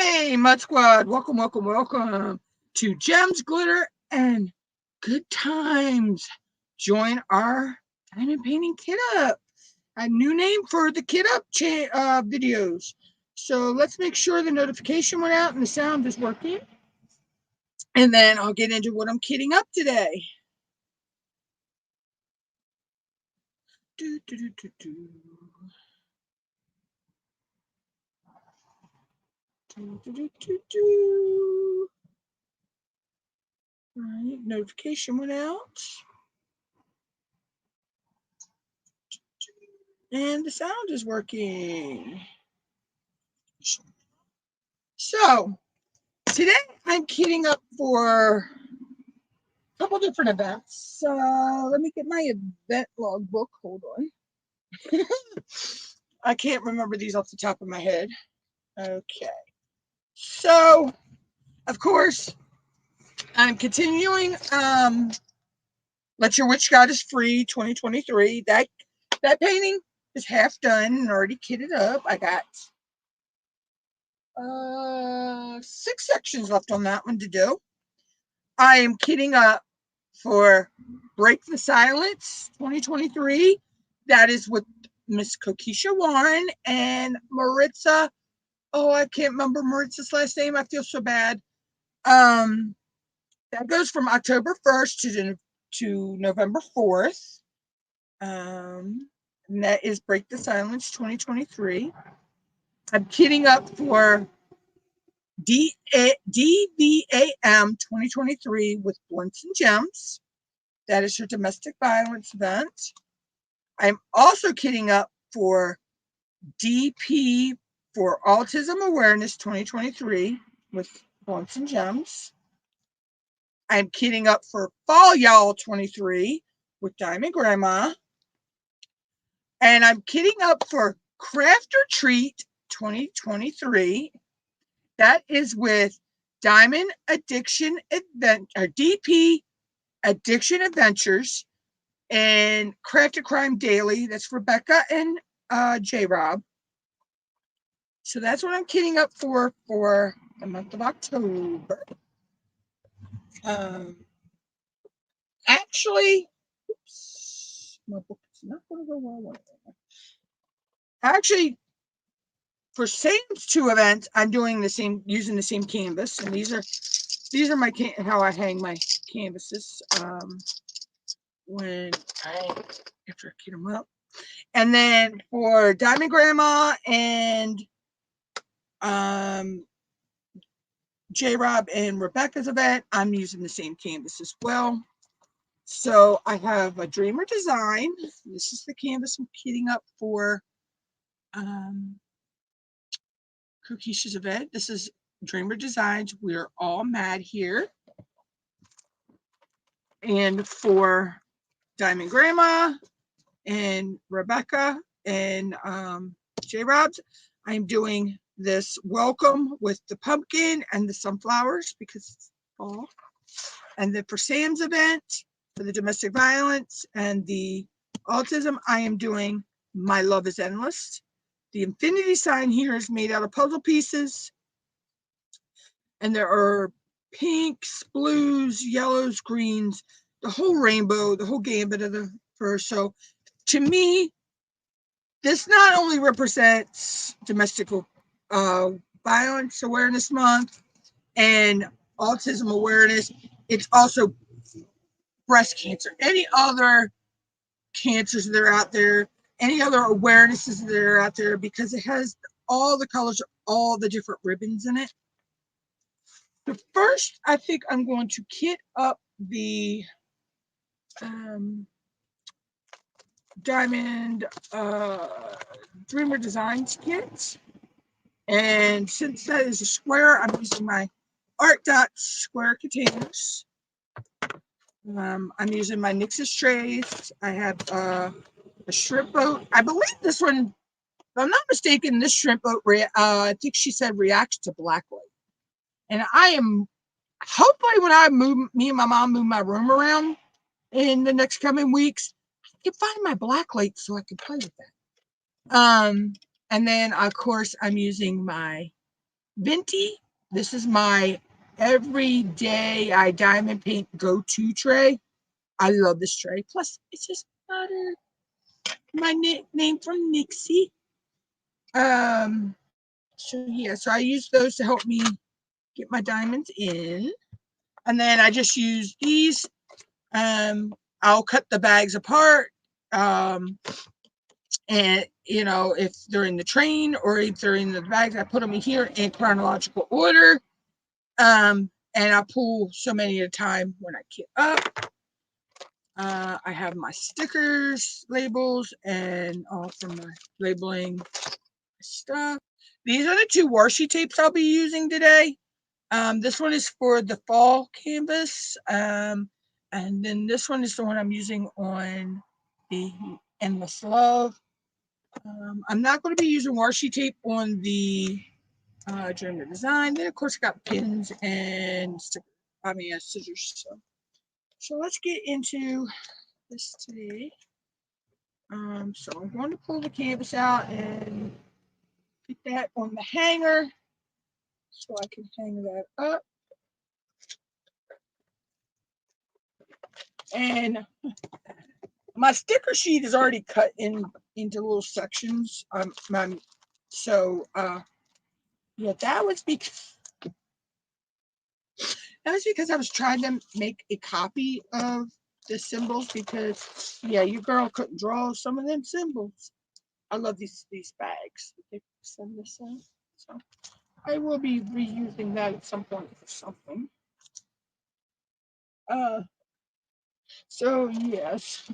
Hey, Mud Squad, welcome, welcome, welcome to Gems, Glitter, and Good Times. Join our diamond painting kit up. A new name for the kit up videos. So let's make sure the notification went out and the sound is working. And then I'll get into what I'm kitting up today. Right, notification went out. And the sound is working. So today I'm kitting up for a couple different events. So let me get my event logbook. Hold on. I can't remember these off the top of my head. Okay. So, of course, I'm continuing Let Your Witch Goddess Free 2023. That painting is half done and already kitted up. I got 6 sections left on that one to do. I am kitting up for Break the Silence 2023. That is with Miss Kokisha Warren and Maritza. Oh, I can't remember Maritza's last name. I feel so bad. That goes from October 1st to November 4th. And that is Break the Silence 2023. I'm kitting up for DVAM 2023 with Blunts and Gems. That is her domestic violence event. I'm also kitting up for DP for Autism Awareness 2023 with Blunts and Gems. I'm kitting up for Fall Y'all 23 with Diamond Grandma. And I'm kitting up for Craft or Treat 2023. That is with Diamond Addiction or DP Addiction Adventures and Craft a Crime Daily. That's Rebecca and J-Rob. So that's what I'm kitting up for the month of October. Actually, oops, my book is not going to go well with it. Actually, for Sam's 2 events, I'm doing using the same canvas, and these are my how I hang my canvases after I kit them up. And then for Diamond Grandma and J-Rob and Rebecca's event, I'm using the same canvas as well. So I have a Dreamer Design. This is the canvas I'm kitting up for Kokisha's event. This is Dreamer Designs. We're all mad here. And for Diamond Grandma and Rebecca and J-Rob's, I'm doing this welcome with the pumpkin and the sunflowers because it's fall. And then for Sam's event, for the domestic violence and the autism, I am doing My Love is Endless. The infinity sign here is made out of puzzle pieces. And there are pinks, blues, yellows, greens, the whole rainbow, the whole gambit of the fur. So to me, this not only represents domestic violence awareness month and autism awareness, it's also breast cancer, any other cancers that are out there, any other awarenesses that are out there, because it has all the colors, all the different ribbons in it. So first, I think I'm going to kit up the Diamond Dreamer Designs kit. And since that is a square, I'm using my Art Dot square containers. I'm using my Nix's trays. I have a shrimp boat. I believe this one, if I'm not mistaken, this shrimp boat, I think she said reacts to black light. And I am, hopefully when me and my mom move my room around in the next coming weeks, I can find my black light so I can play with that. And then, of course, I'm using my Venti. This is my everyday I diamond paint go-to tray. I love this tray. Plus, it's just butter. My nickname from Nixie. So yeah, so I use those to help me get my diamonds in. And then I just use these. I'll cut the bags apart. And you know, if they're in the train or if they're in the bags, I put them in here in chronological order. And I pull so many at a time when I get up. I have my stickers, labels, and all from my labeling stuff. These are the 2 washi tapes I'll be using today. This one is for the fall canvas. And then this one is the one I'm using on the Endless Love. I'm not going to be using washi tape on the Dreamer Design. Then, of course, I got pins and scissors. So let's get into this today. So I'm going to pull the canvas out and put that on the hanger so I can hang that up. And my sticker sheet is already cut into little sections. So yeah, that was because I was trying to make a copy of the symbols because yeah, your girl couldn't draw some of them symbols. I love these bags. They send this in, so I will be reusing that at some point for something. So yes,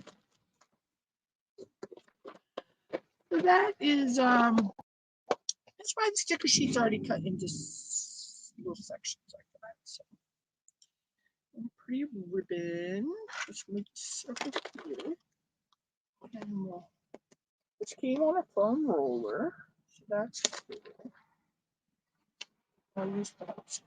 so that is that's why the sticker sheet's already cut into little sections like that. So pretty ribbon. Just make a circle here, and which came on a foam roller. So that's cool. I'll use that.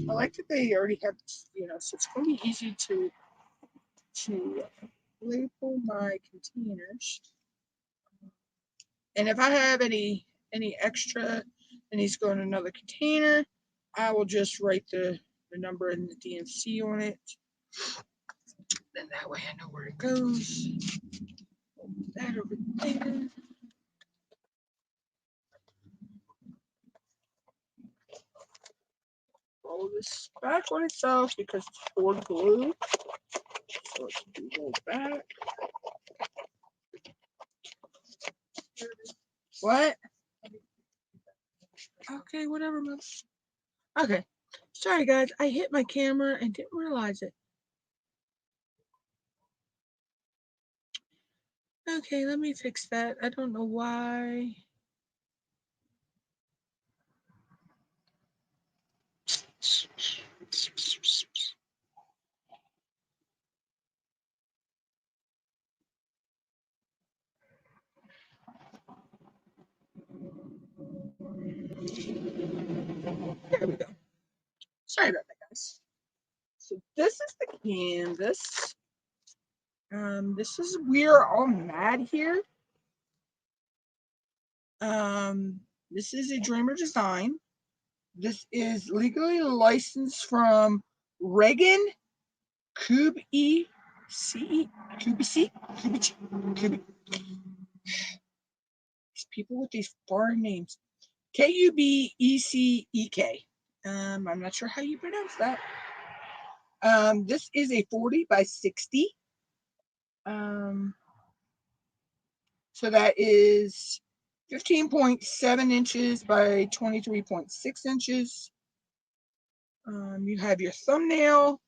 I like that they already have, you know, so it's going to be easy to label my containers. And if I have any extra that needs to go in another container, I will just write the number and the DMC on it. Then that way I know where it goes. That over there. Roll this back on itself because it's poured glue. So it can be rolled back. What? Okay, whatever, Mom. Okay. Sorry, guys. I hit my camera and didn't realize it. Okay, let me fix that. I don't know why. There we go. Sorry about that, guys. So this is the canvas. This is We're All Mad here. This is a Dreamer design. This is legally licensed from Reagan Kubece. These people with these foreign names. Kubecek. I'm not sure how you pronounce that. This is a 40 by 60. So that is 15.7 inches by 23.6 inches. You have your thumbnail,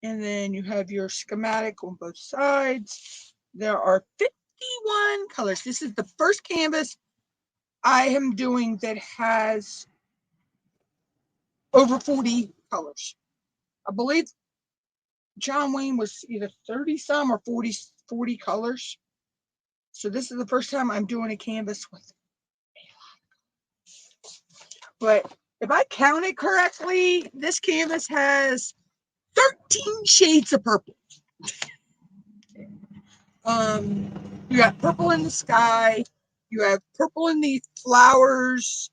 and then you have your schematic on both sides. There are 51 colors. This is the first canvas I am doing that has over 40 colors. I believe John Wayne was either 30 some or 40 colors. So this is the first time I'm doing a canvas with a lot. But if I count it correctly, this canvas has 13 shades of purple. You got purple in the sky, You have purple in the flowers,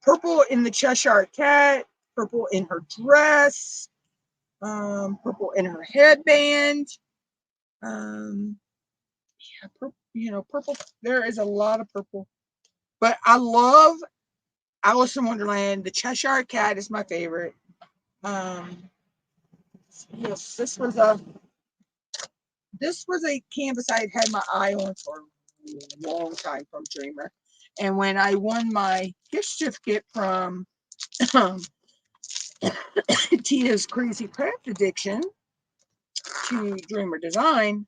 purple in the Cheshire Cat, purple in her dress, purple in her headband. Yeah, purple, purple. There is a lot of purple. But I love Alice in Wonderland. The Cheshire Cat is my favorite. Yes, this was a canvas I had my eye on for a long time from Dreamer. And when I won my gift certificate from Tina's Crazy Craft Addiction to Dreamer Design,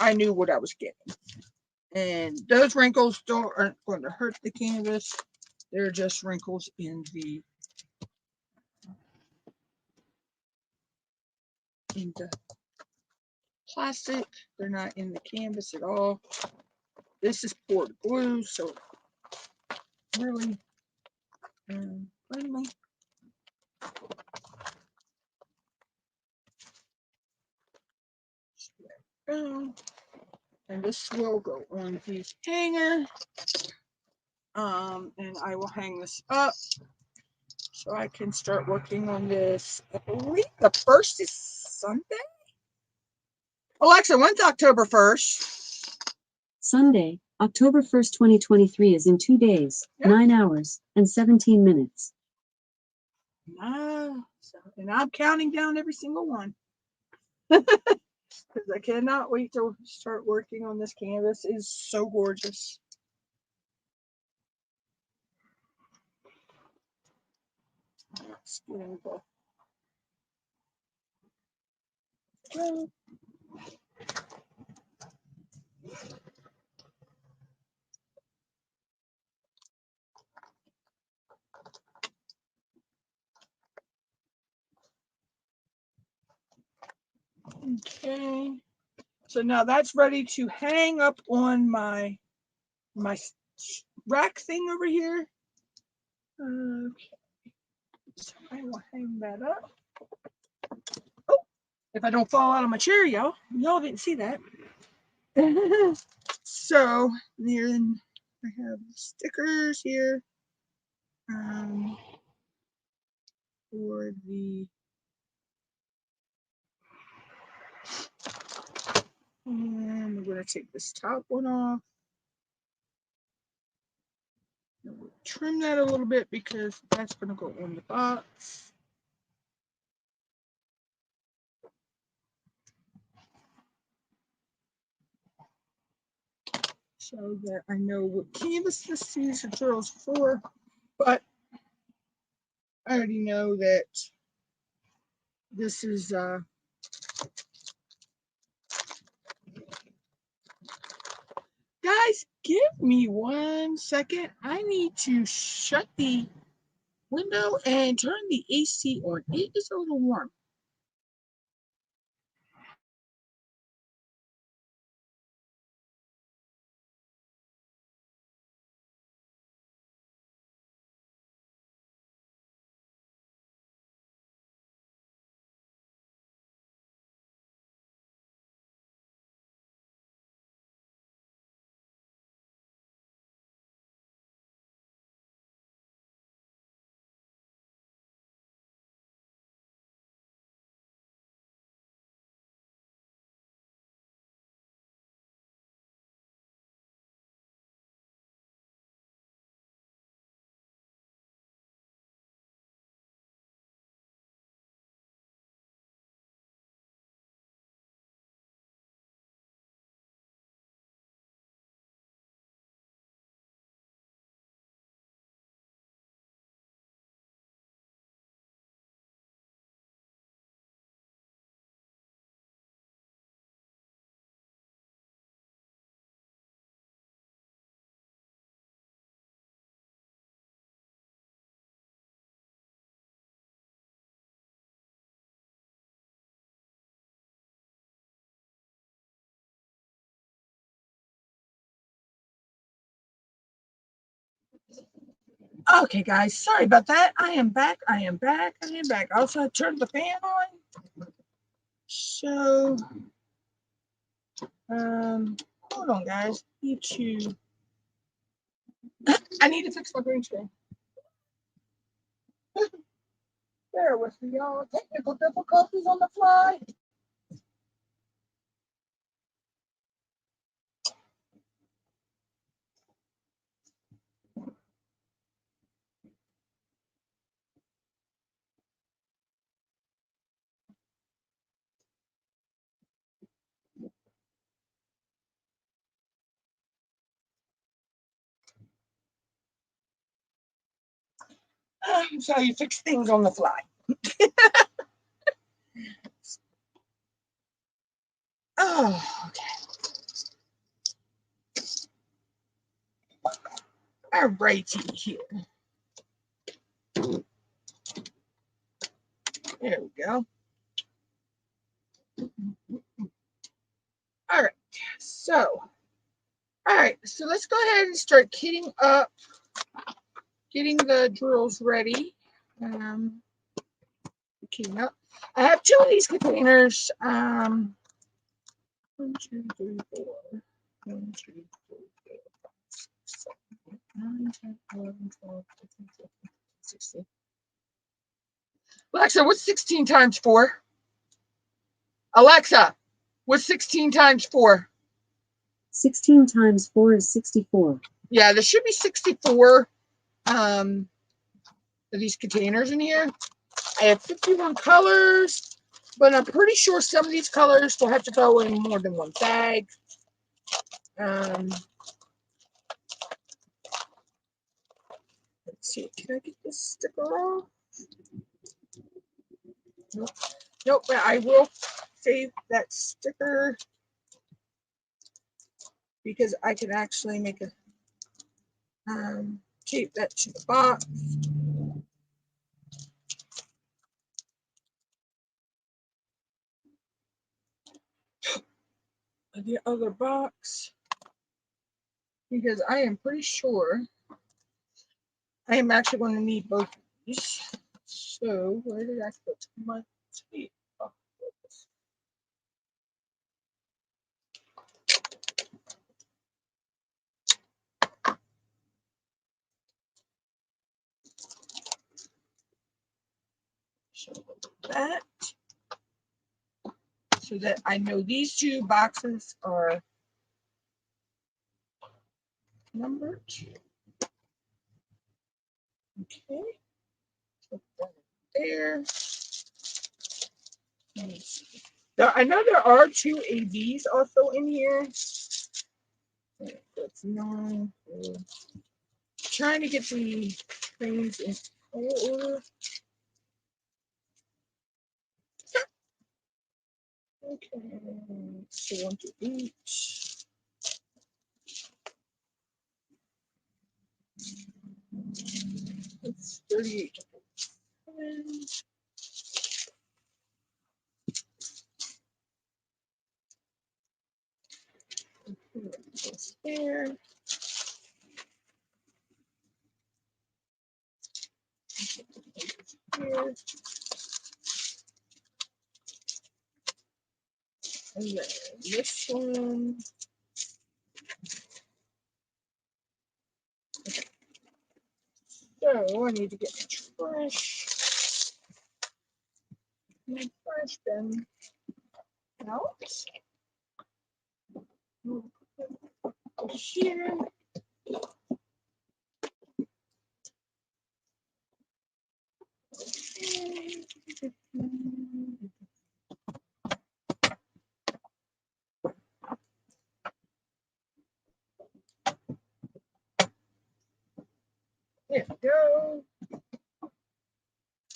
I knew what I was getting. And those wrinkles aren't going to hurt the canvas. They're just wrinkles in the plastic. They're not in the canvas at all. This is poured glue, so really friendly. And this will go on the hanger. And I will hang this up so I can start working on this. I believe the 1st is Sunday. Alexa, when's October 1st? Sunday, October 1st, 2023 is in 2 days, 9 hours, and 17 minutes. And I'm counting down every single one. Because I cannot wait to start working on this canvas. It is so gorgeous. Let's get into it. Okay, so now that's ready to hang up on my rack thing over here. Okay, so I will hang that up. Oh, if I don't fall out of my chair, y'all didn't see that. So then I have stickers here for the and we're going to take this top one off. And we'll trim that a little bit because that's going to go on the box. So that I know what canvas these materials for, but I already know that this is guys, give me 1 second. I need to shut the window and turn the AC on. It is a little warm. Okay, guys, sorry about that. I am back. I also turned the fan on. So, hold on, guys. Need to I need to fix my green screen. Bear with me, y'all. Technical difficulties on the fly. That's how you fix things on the fly. Oh, okay. All righty here. There we go. All right, so let's go ahead and start kitting up, getting the drills ready. Kitting up. I have 2 of these containers. 1, 2, 3, 4. 1, 2, 3, 4, 5, 6, 7, 8, 9, 10, 11, 12, 13, 14, 16. Alexa, what's 16 times 4? Alexa, what's 16 times 4? 16 times 4 is 64. Yeah, there should be 64 of these containers in here. I have 51 colors, but I'm pretty sure some of these colors will have to go in more than one bag. Let's see, can I get this sticker off? Nope, but I will save that sticker because I can actually make a tape that to the box. The other box, because I am pretty sure I am actually going to need both of these. So where did I put my tape? Oh, so that so that I know these 2 boxes are numbered. Okay, put that there. Now, I know there are 2 ABs also in here. That's 9. Trying to get the things in order. Okay, so 1 to each. It's 38. There. Here. And then this one. Okay. So I need to get my trash. My trash bin out. Here. There we go.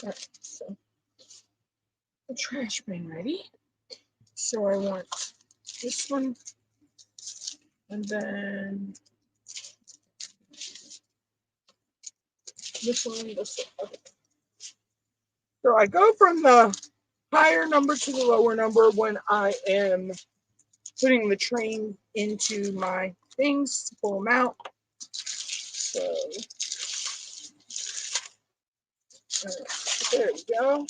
Alright, so the trash bin ready. So I want this one, and then this one, this one. Okay. So I go from the higher number to the lower number when I am putting the train into my things to pull them out. So there we go.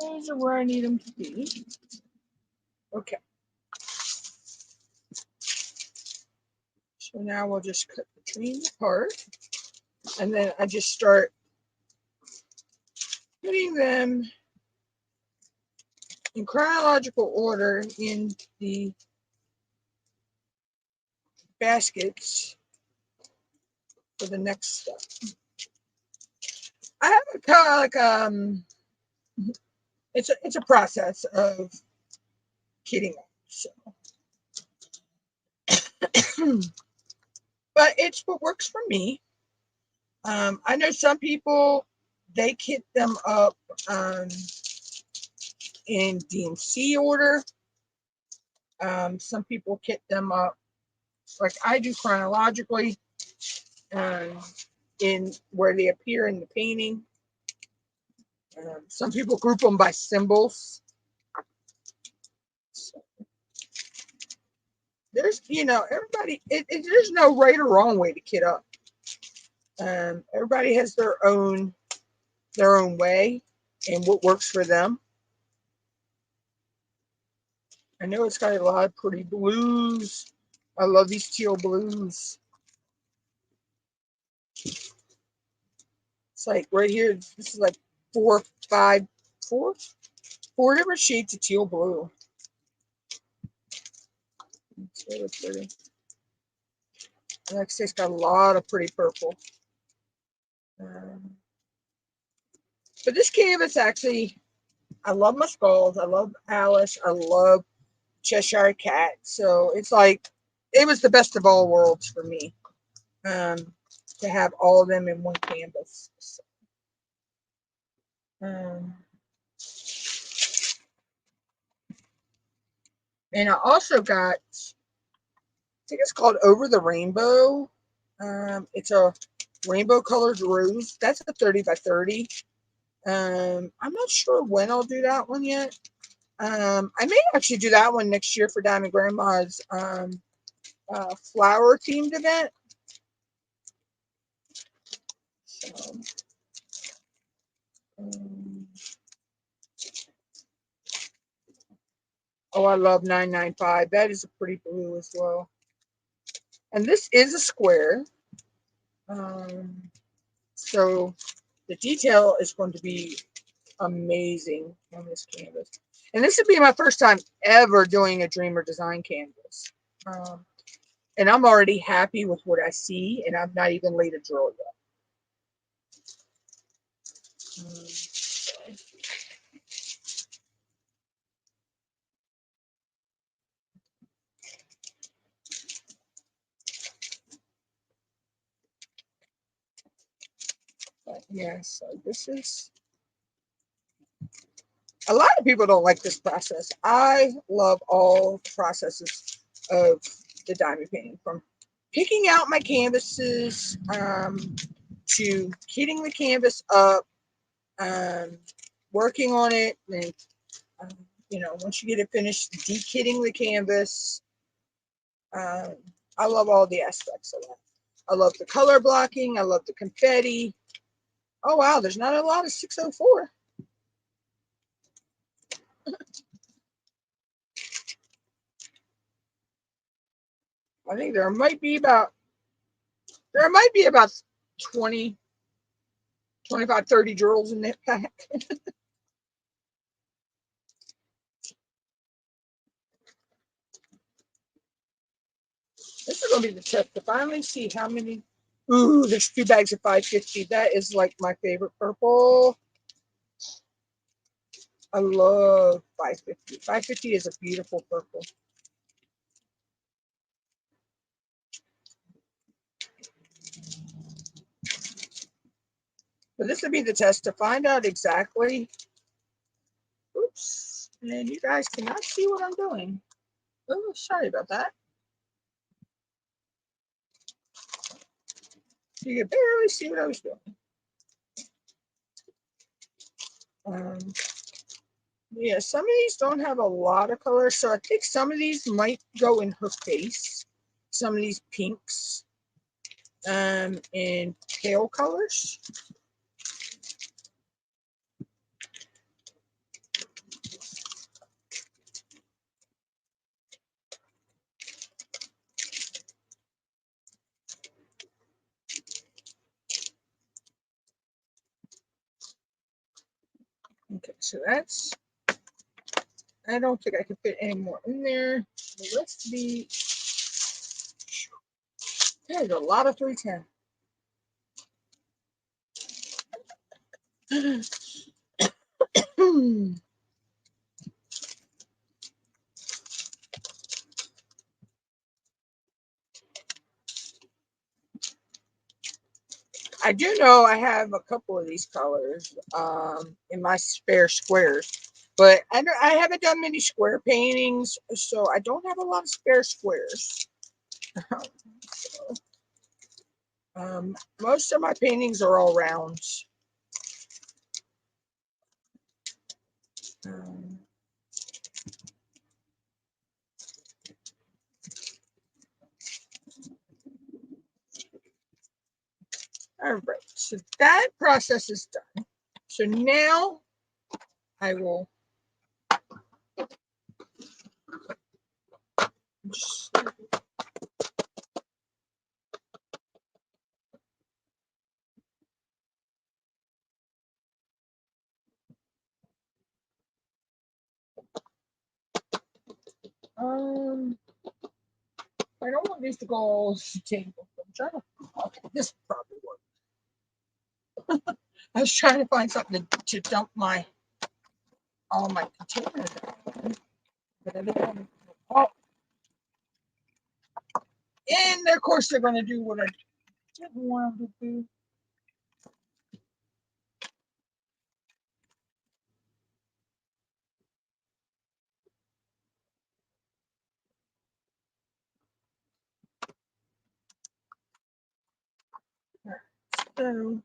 Those are where I need them to be. Okay. So now we'll just cut the dream apart, and then I just start putting them in chronological order in the baskets for the next step. I have a kind of like it's a process of kitting up, so but it's what works for me. I know some people, they kit them up in DMC order. Some people kit them up like I do chronologically, in where they appear in the painting. Some people group them by symbols. So there's, everybody, there's no right or wrong way to kit up. Everybody has their own way and what works for them. I know it's got a lot of pretty blues. I love these teal blues. It's like right here, this is like four different shades of teal blue. It's really pretty. And like I say, it's got a lot of pretty purple. But this canvas actually, I love my skulls. I love Alice. I love Cheshire Cat. So it's like, it was the best of all worlds for me, to have all of them in one canvas. So, and I also got, I think it's called Over the Rainbow. It's a rainbow colored rose. That's a 30 by 30. I'm not sure when I'll do that one yet. I may actually do that one next year for Diamond Grandma's flower themed event. So, oh, I love 995. That is a pretty blue as well. And this is a square. So the detail is going to be amazing on this canvas. And this would be my first time ever doing a Dreamer design canvas. And I'm already happy with what I see, and I've not even laid a drill yet. But yeah, so this is, a lot of people don't like this process. I love all processes of the diamond painting, from picking out my canvases, to kitting the canvas up, working on it, and once you get it finished, de-kitting the canvas. I love all the aspects of that. I love the color blocking. I love the confetti. Oh wow, there's not a lot of 604. I think there might be about 20, 25, 30 drills in that pack. This is going to be the test to finally see how many. Ooh, there's 2 bags of 550. That is like my favorite purple. I love 550. 550 is a beautiful purple. But this would be the test to find out exactly. Oops. And you guys cannot see what I'm doing. Oh, sorry about that. You can barely see what I was doing. Yeah, some of these don't have a lot of color, so I think some of these might go in her face. Some of these pinks, in pale colors. so that's, I don't think I can fit any more in there. So let's be, there's a lot of 310. I do know I have a couple of these colors in my spare squares, but I haven't done many square paintings, so I don't have a lot of spare squares. Most of my paintings are all rounds. All right, so that process is done. So now I will just, I don't want these to go all tangled. I'm trying to, okay, this probably work. I was trying to find something to dump all my containers in. But I don't want to, oh, and of course they're going to do what I didn't want them to do. So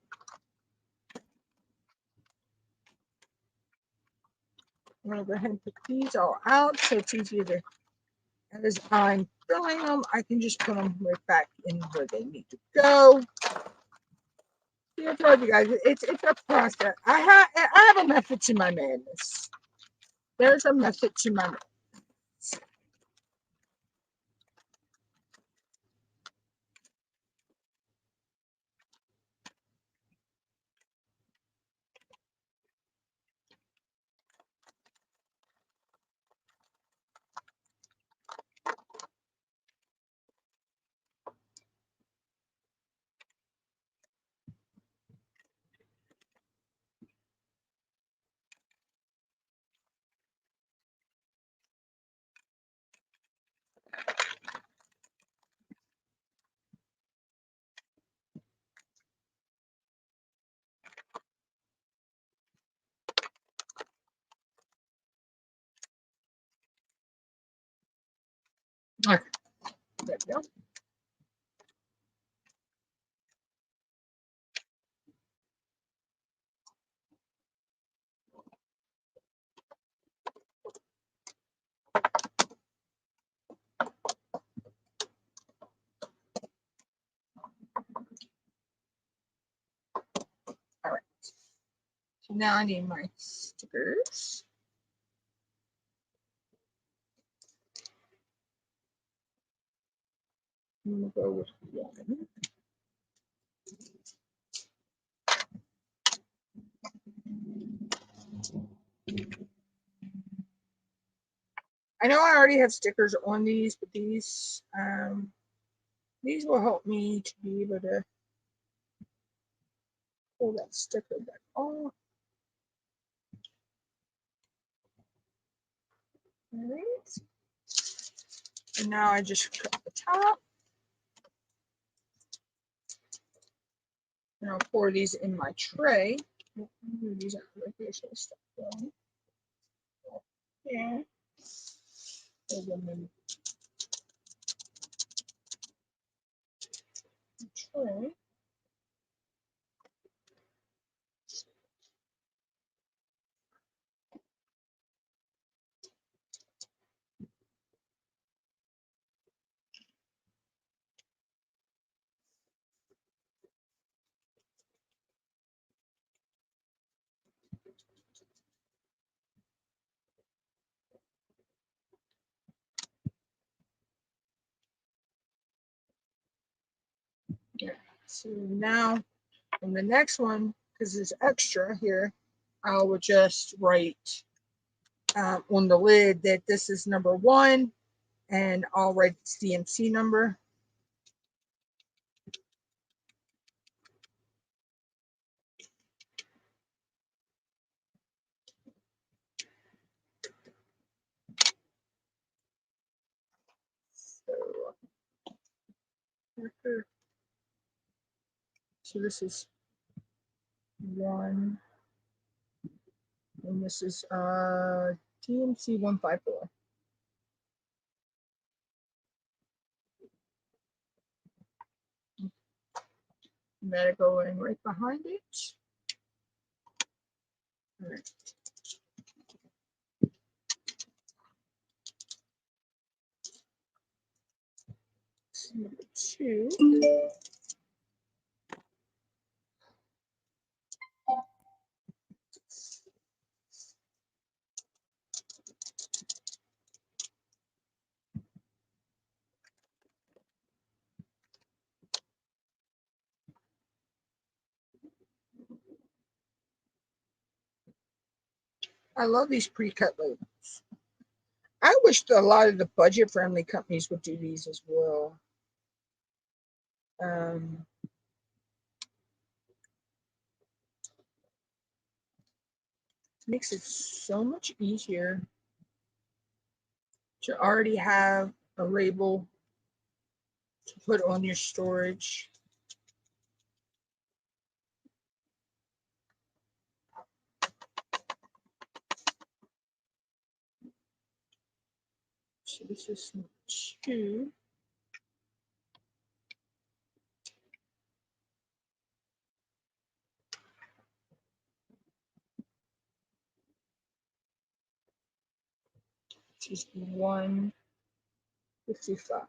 I'm going to go ahead and put these all out so it's easier to, as I'm filling them, I can just put them right back in where they need to go. I told you guys, it's a process. I have a method to my madness. There's a method to my madness. Okay, there we go. All right. So now I need my stickers. I'm gonna go with one. I know I already have stickers on these, but these will help me to be able to pull that sticker back off. All right. And now I just cut the top. And I'll pour these in my tray. These are right here, so stuff going. Yeah. Pour them in the tray. Yeah. So now on the next one, because it's extra here, I will just write on the lid that this is number 1, and I'll write its DMC number. So this is 1, and this is DMC 154. I'm gonna go in right behind it. All right. Number 2. I love these pre-cut labels. I wish that a lot of the budget-friendly companies would do these as well. Makes it so much easier to already have a label to put on your storage. So this is 2. This is 155.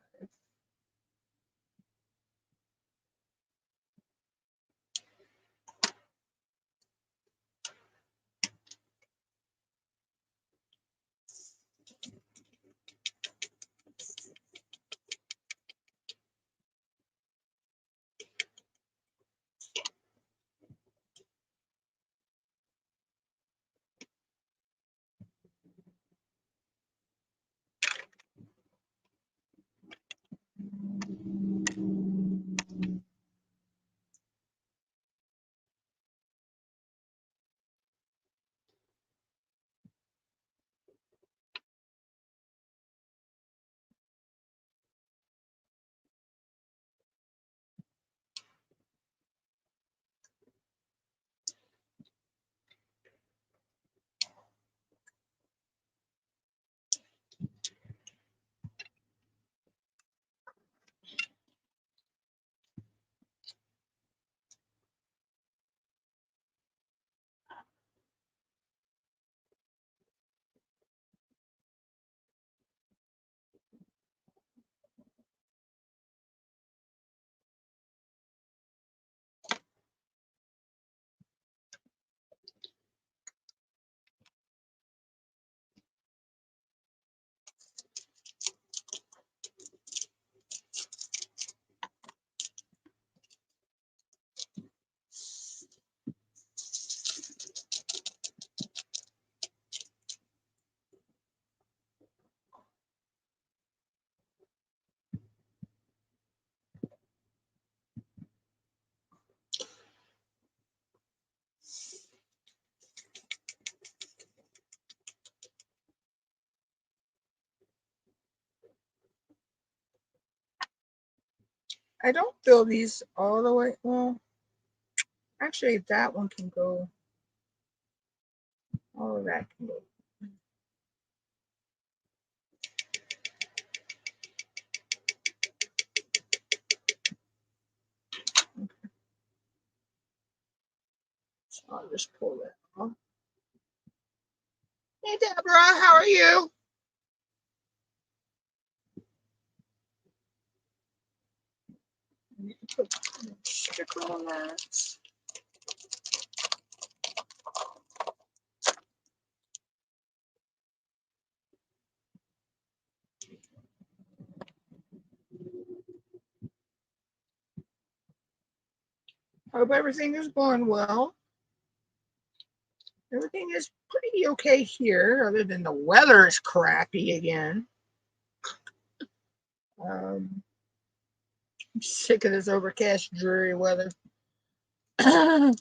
I don't fill these all the way. Well, actually, that one can go. All of that can go. Okay. So I'll just pull that off. Hey, Deborah, how are you? I need to put a sticker on that. Hope everything is going well. everything is pretty okay here, other than the weather is crappy again. I'm sick of this overcast, dreary weather. But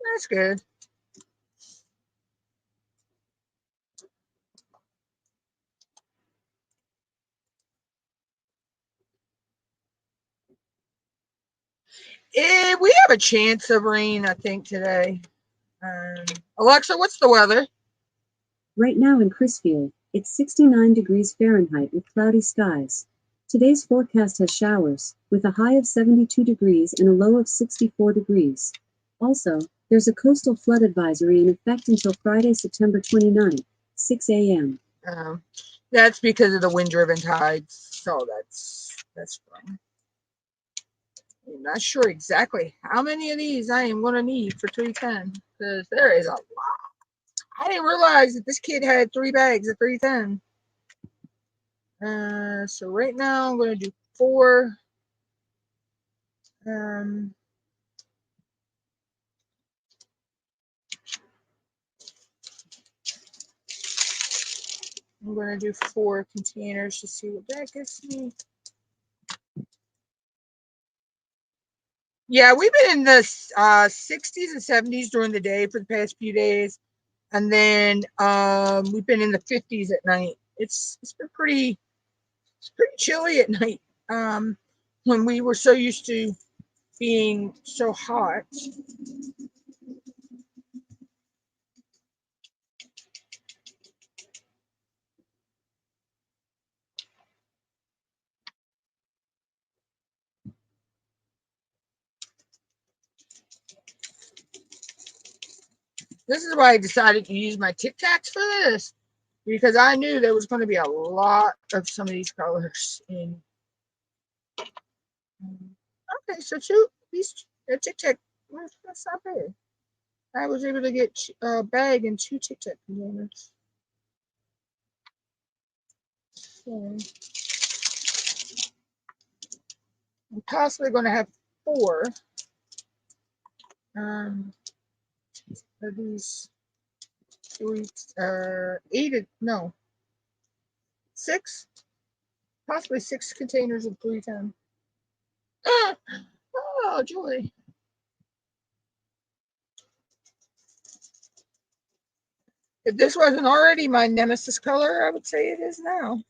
that's good. We have a chance of rain, I think, today. Alexa, what's the weather? Right now in Crisfield, it's 69 degrees Fahrenheit with cloudy skies. Today's forecast has showers, with a high of 72 degrees and a low of 64 degrees. Also, there's a coastal flood advisory in effect until Friday, September 29th, 6 a.m. That's because of the wind-driven tides, so that's fine. I'm not sure exactly how many of these I am going to need for 310, because there is a lot. I didn't realize that this kid had 3 bags of 310. So right now I'm going to do 4. I'm going to do 4 containers to see what that gets me. Yeah, we've been in the 60s and 70s during the day for the past few days, and then we've been in the 50s at night. It's been pretty chilly at night. When we were so used to being so hot. This is why I decided to use my Tic Tacs for this, because I knew there was going to be a lot of some of these colors in. Okay, so these Tic Tac, that's not bad. I was able to get a bag and 2 Tic Tac containers. So I'm possibly going to have 4 of these 8, no, 6, possibly 6 containers of 310. Oh, joy. If this wasn't already my nemesis color, I would say it is now.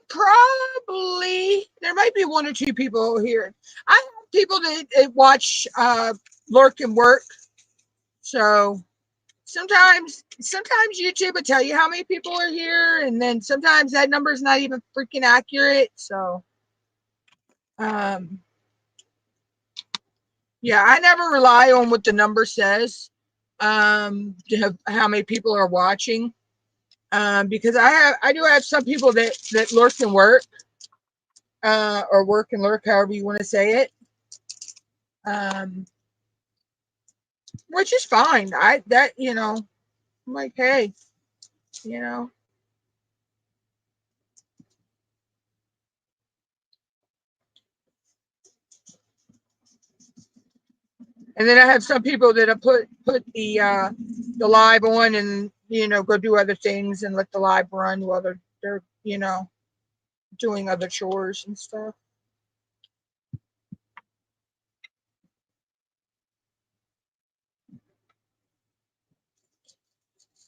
Probably there might be 1 or 2 people here. I have people that watch Lurk and Work, so sometimes YouTube will tell you how many people are here, and then sometimes that number is not even freaking accurate. So yeah, I never rely on what the number says to have how many people are watching, because I do have some people that Lurk and Work, or Work and Lurk, however you want to say it, which is fine. I'm like, hey, you know. And then I have some people that have put the live on and go do other things and let the live run while they're doing other chores and stuff.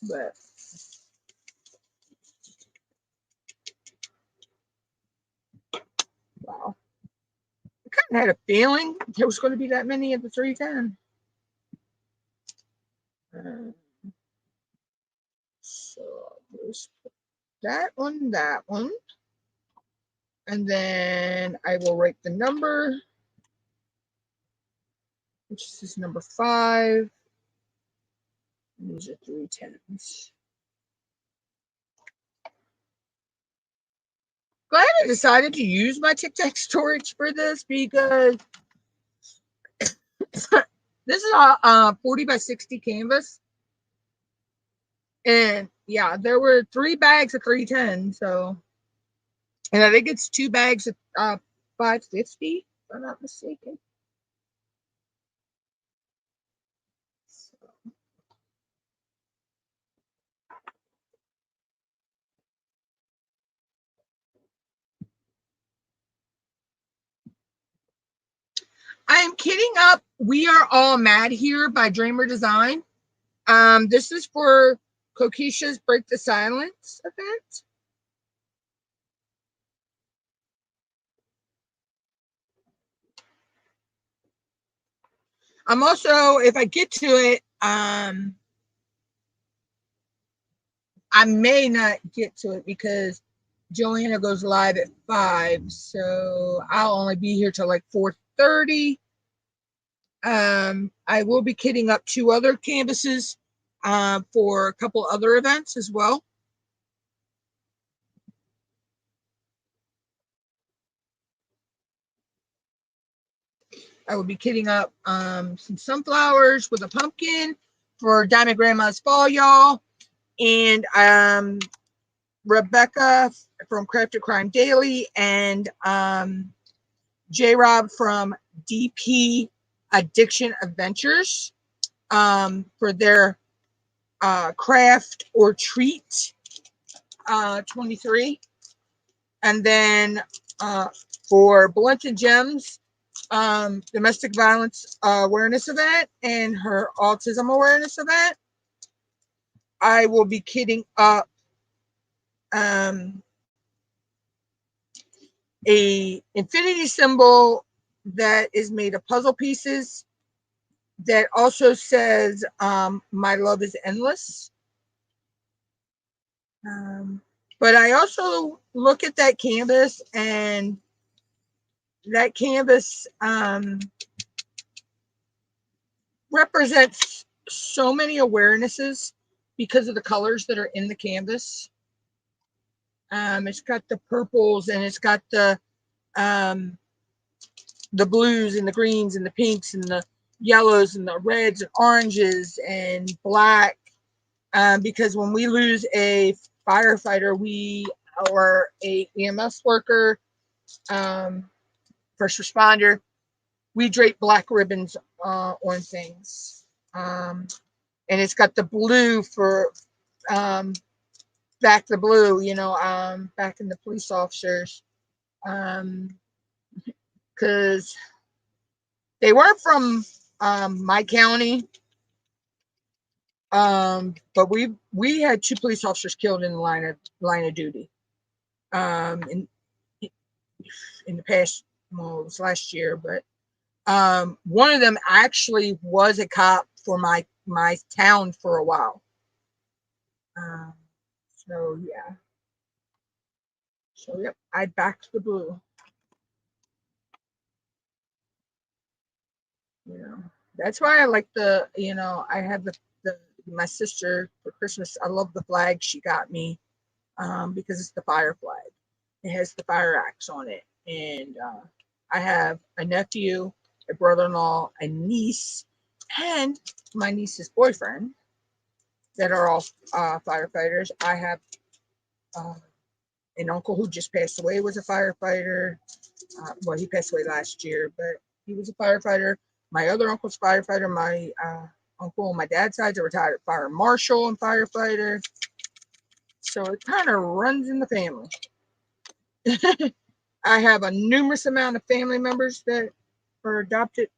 But wow, I kind of had a feeling there was going to be that many of the 310. So let's put that one, and then I will write the number, which is number 5. These are 310s. glad I decided to use my Tic Tac storage for this because this is a 40 by 60 canvas. And yeah, there were 3 bags of 310. So, and I think it's 2 bags of 550, if I'm not mistaken. I am kidding up. We Are All Mad Here by Dreamer Design. This is for Kokisha's Break the Silence event. I'm also, if I get to it, I may not get to it because Joanna goes live at 5, so I'll only be here till like 4:30. I will be kitting up 2 other canvases for a couple other events as well. I will be kitting up some sunflowers with a pumpkin for Diamond Grandma's Fall Y'all, and Rebecca from Crafted Crime Daily, and J-Rob from DP Addiction Adventures for their craft or treat 23. And then for Blunt and Gems, domestic violence awareness event and her autism awareness event, I will be kitting up a infinity symbol that is made of puzzle pieces that also says my love is endless. But I also look at that canvas, and that canvas represents so many awarenesses because of the colors that are in the canvas. It's got the purples, and it's got the blues and the greens and the pinks and the yellows and the reds and oranges and black. Because when we lose a firefighter, or a EMS worker, first responder, we drape black ribbons on things. And it's got the blue for back the blue, back in the police officers. Because they weren't from my county. But we had 2 police officers killed in the line of duty. In the past, well, it was last year, but one of them actually was a cop for my town for a while. So yeah. So yep, I backed the blue. That's why I like I have my sister for Christmas. I love the flag she got me because it's the fire flag. It has the fire axe on it, and I have a nephew, a brother-in-law, a niece, and my niece's boyfriend that are all firefighters. I have an uncle who just passed away, was a firefighter. Well, he passed away last year, but he was a firefighter. My other uncle's a firefighter. My uncle on my dad's side is a retired fire marshal and firefighter. So it kind of runs in the family. I have a numerous amount of family members that are adopted,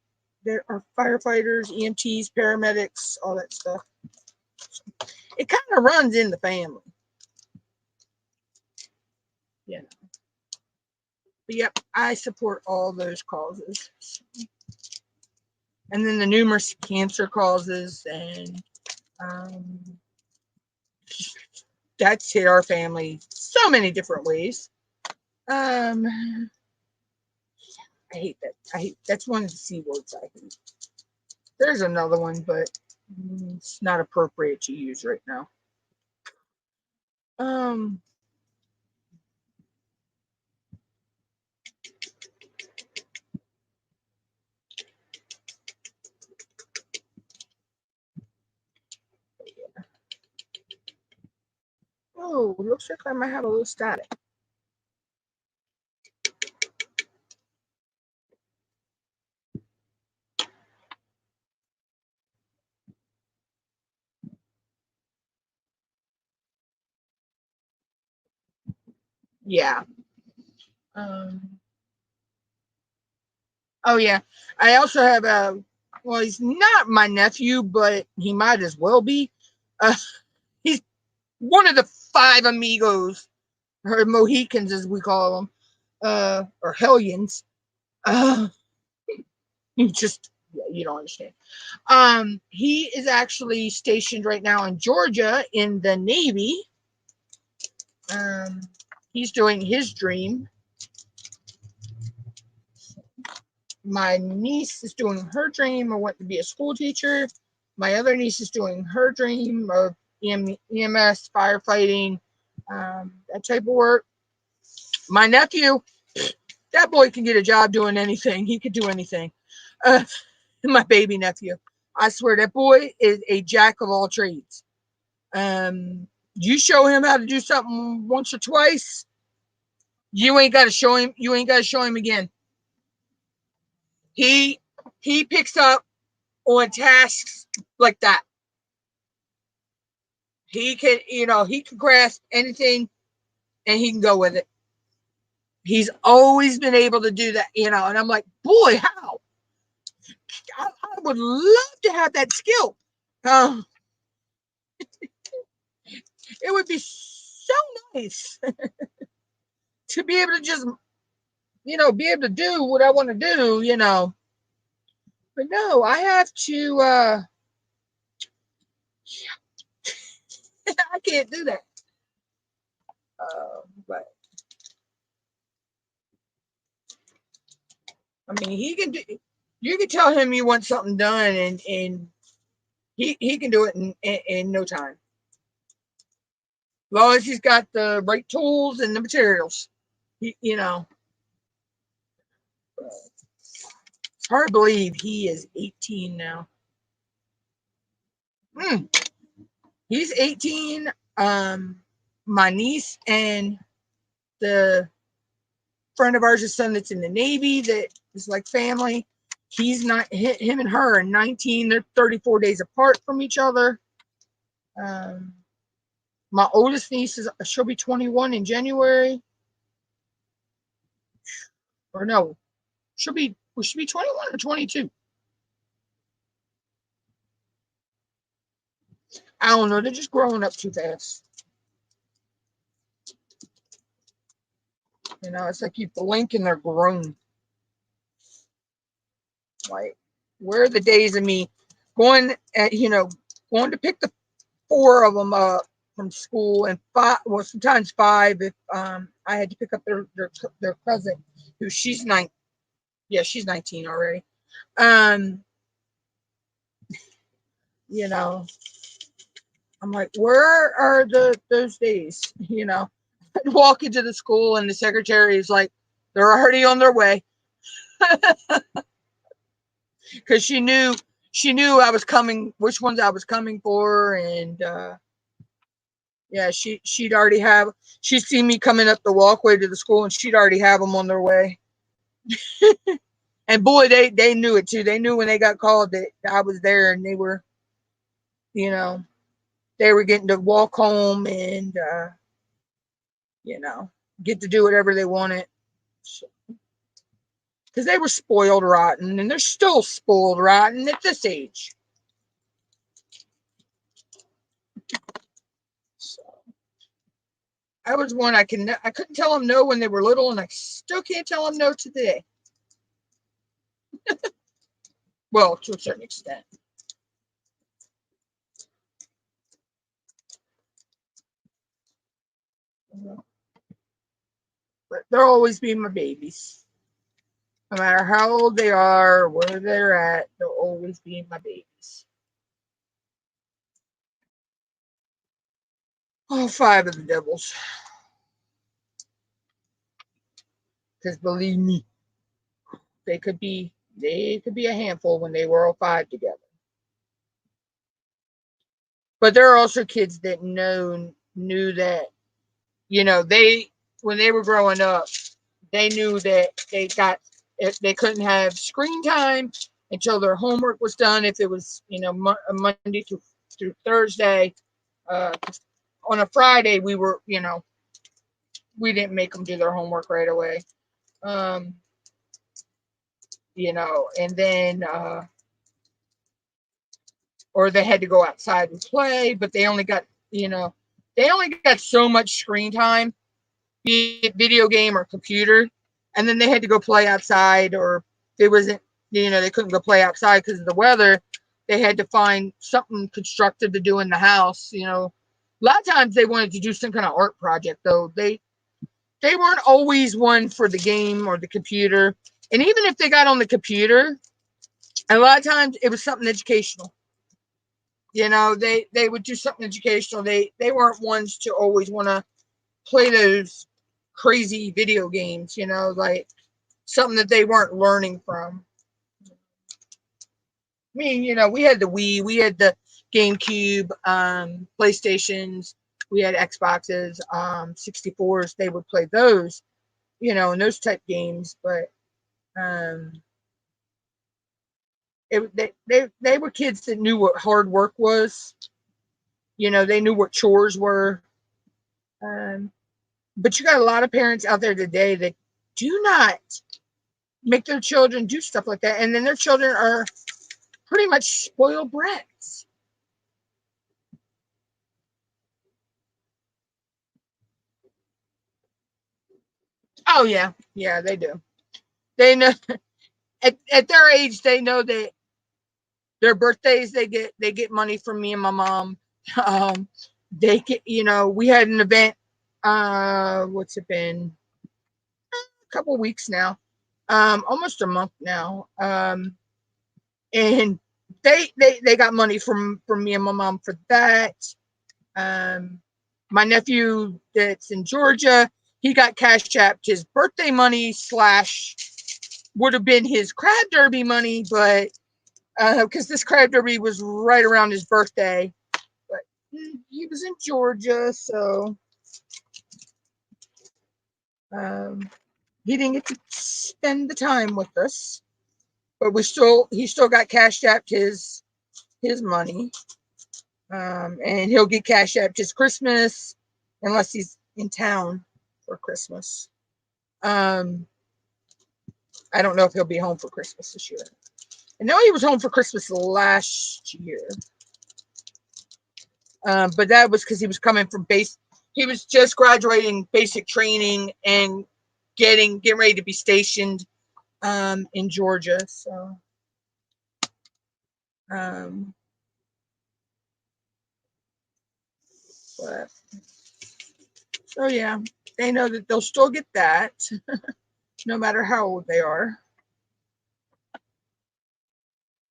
that are firefighters, EMTs, paramedics, all that stuff. It kind of runs in the family. Yeah. But yep, I support all those causes. And then the numerous cancer causes, and that's hit our family so many different ways. I hate that. That's one of the C words I hate. There's another one, but it's not appropriate to use right now. Oh, it looks like I might have a little static. Yeah. Oh yeah. I also have a. Well, he's not my nephew, but he might as well be. Uh, he's one of the 5 amigos, or Mohicans as we call them, or Hellions. Uh, you just you don't understand. He is actually stationed right now in Georgia in the Navy. He's doing his dream. My niece is doing her dream of wanting to be a school teacher. My other niece is doing her dream of EMS, firefighting, that type of work. My nephew, that boy can get a job doing anything. He could do anything. My baby nephew, I swear that boy is a jack of all trades. You show him how to do something once or twice, you ain't got to show him. You ain't got to show him again. He picks up on tasks like that. He can, he can grasp anything and he can go with it. He's always been able to do that, and I'm like, boy, how? I would love to have that skill. It would be so nice to be able to just, be able to do what I want to do. But no, I have to, I can't do that. But I mean, he can do. You can tell him you want something done, and he can do it in no time. As long as he's got the right tools and the materials, it's hard to believe he is 18 now. He's 18. My niece and the friend of ours' son that's in the Navy that is like family. He's not him and her are 19. They're 34 days apart from each other. My oldest niece she'll be 21 in January. Or no, she'll be 21 or 22. I don't know. They're just growing up too fast. It's like you blink and they're grown. Like, where are the days of me going to pick the 4 of them up from school, and 5, well, sometimes 5 if I had to pick up their cousin, who she's 9. Yeah, she's 19 already. I'm like, where are those days? I'd walk into the school and the secretary is like, they're already on their way. Because she knew I was coming, which ones I was coming for, and yeah, she'd already she'd seen me coming up the walkway to the school, and she'd already have them on their way. And boy, they knew it too. They knew when they got called that I was there, and they were getting to walk home and get to do whatever they wanted. Because they were spoiled rotten, and they're still spoiled rotten at this age. So I was one I couldn't tell them no when they were little, and I still can't tell them no today. Well, to a certain extent. But they'll always be my babies. No matter how old they are, where they're at, they'll always be my babies. All 5 of the devils. Because believe me, they could be a handful when they were all 5 together. But there are also kids that knew that you know, when they were growing up, they knew that they couldn't have screen time until their homework was done. If it was, you know, Monday through Thursday, uh, on a Friday, we were, you know, we didn't make them do their homework right away. Um, you know, and then, or they had to go outside and play, but they only got, you know, they only got so much screen time, be it video game or computer, and then they had to go play outside, or they wasn't, you know, they couldn't go play outside because of the weather. They had to find something constructive to do in the house. You know, a lot of times they wanted to do some kind of art project, though. They weren't always one for the game or the computer. And even if they got on the computer, a lot of times it was something educational. You know, they would do something educational. They weren't ones to always want to play those crazy video games, you know, like something that they weren't learning from. I mean, you know, we had the Wii, we had the GameCube, PlayStations, we had Xboxes, 64s. They would play those, you know, and those type games. But um, they were kids that knew what hard work was. You know, they knew what chores were. Um, but you got a lot of parents out there today that do not make their children do stuff like that, and then their children are pretty much spoiled brats. Oh yeah, yeah, they do. They know at their age, they know that their birthdays they get money from me and my mom. Um, they get, you know, we had an event. What's it been? A couple weeks now. Almost a month now. And they got money from me and my mom for that. Um, my nephew that's in Georgia, he got Cash.App his birthday money slash would have been his crab derby money, but because this crab derby was right around his birthday, but he was in Georgia, so um, he didn't get to spend the time with us. But he still got Cash-Apped his money, and he'll get Cash-Apped his Christmas unless he's in town for Christmas. Um, I don't know if he'll be home for Christmas this year. I know he was home for Christmas last year, but that was because he was coming from base. He was just graduating basic training and getting ready to be stationed in Georgia. So, um, but, so yeah, they know that they'll still get that no matter how old they are.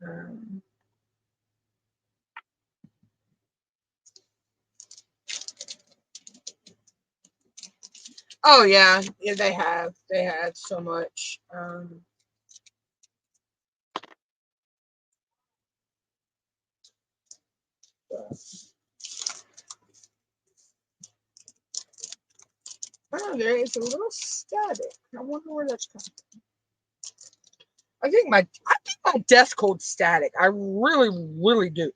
Um, oh yeah, they have so much. Oh, there is a little static. I wonder where that's coming from. I think my desk holds static. I really, really do.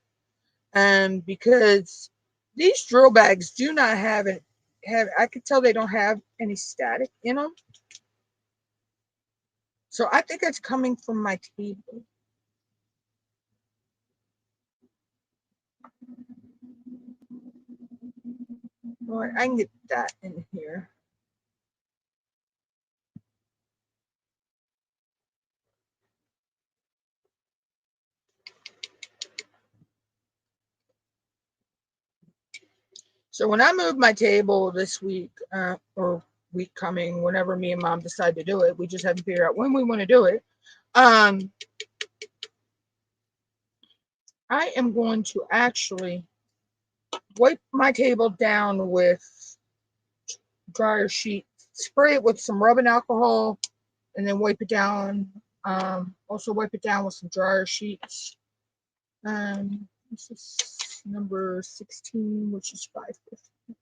Because these drill bags do not have I could tell they don't have any static in them. So I think it's coming from my table. All right, I can get that in here. So when I move my table this week, or week coming, whenever me and mom decide to do it, we just have to figure out when we want to do it. I am going to actually wipe my table down with dryer sheet, spray it with some rubbing alcohol, and then wipe it down. Also wipe it down with some dryer sheets. This is number 16, which is 550.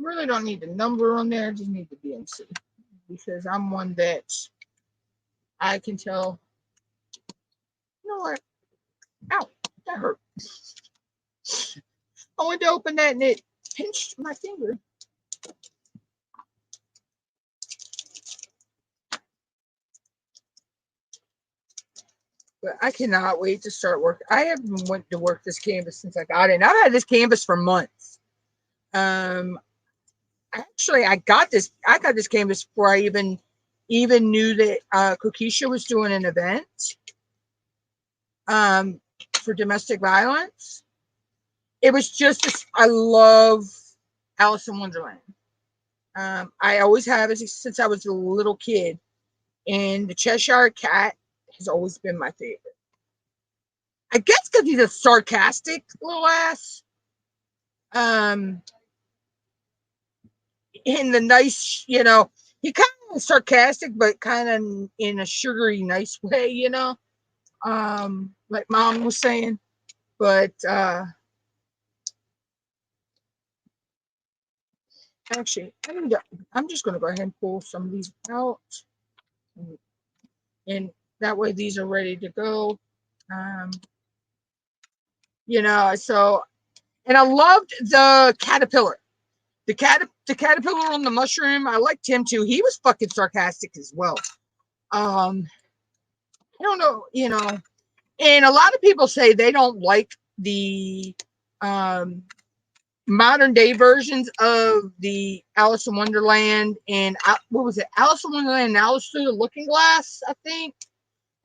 really don't need the number on there. I just need the BNC because I'm one that I can tell. You know what? Ow, that hurt. I went to open that and it pinched my finger. But I cannot wait to start work. I haven't went to work this canvas since I got it. And I've had this canvas for months. Actually, I got this canvas before I even knew that Kokisha was doing an event for domestic violence. It was just this, I love Alice in Wonderland. I always have since I was a little kid, and the Cheshire Cat has always been my favorite. I guess because he's a sarcastic little ass. In the nice, he kind of sarcastic, but kind of in a sugary, nice way, like Mom was saying. But actually, I'm just going to go ahead and pull some of these out. And that way these are ready to go. So, and I loved the caterpillar. The caterpillar on the mushroom, I liked him too. He was fucking sarcastic as well. I don't know, and a lot of people say they don't like the modern day versions of the Alice in Wonderland and what was it? Alice in Wonderland and Alice Through the Looking Glass, I think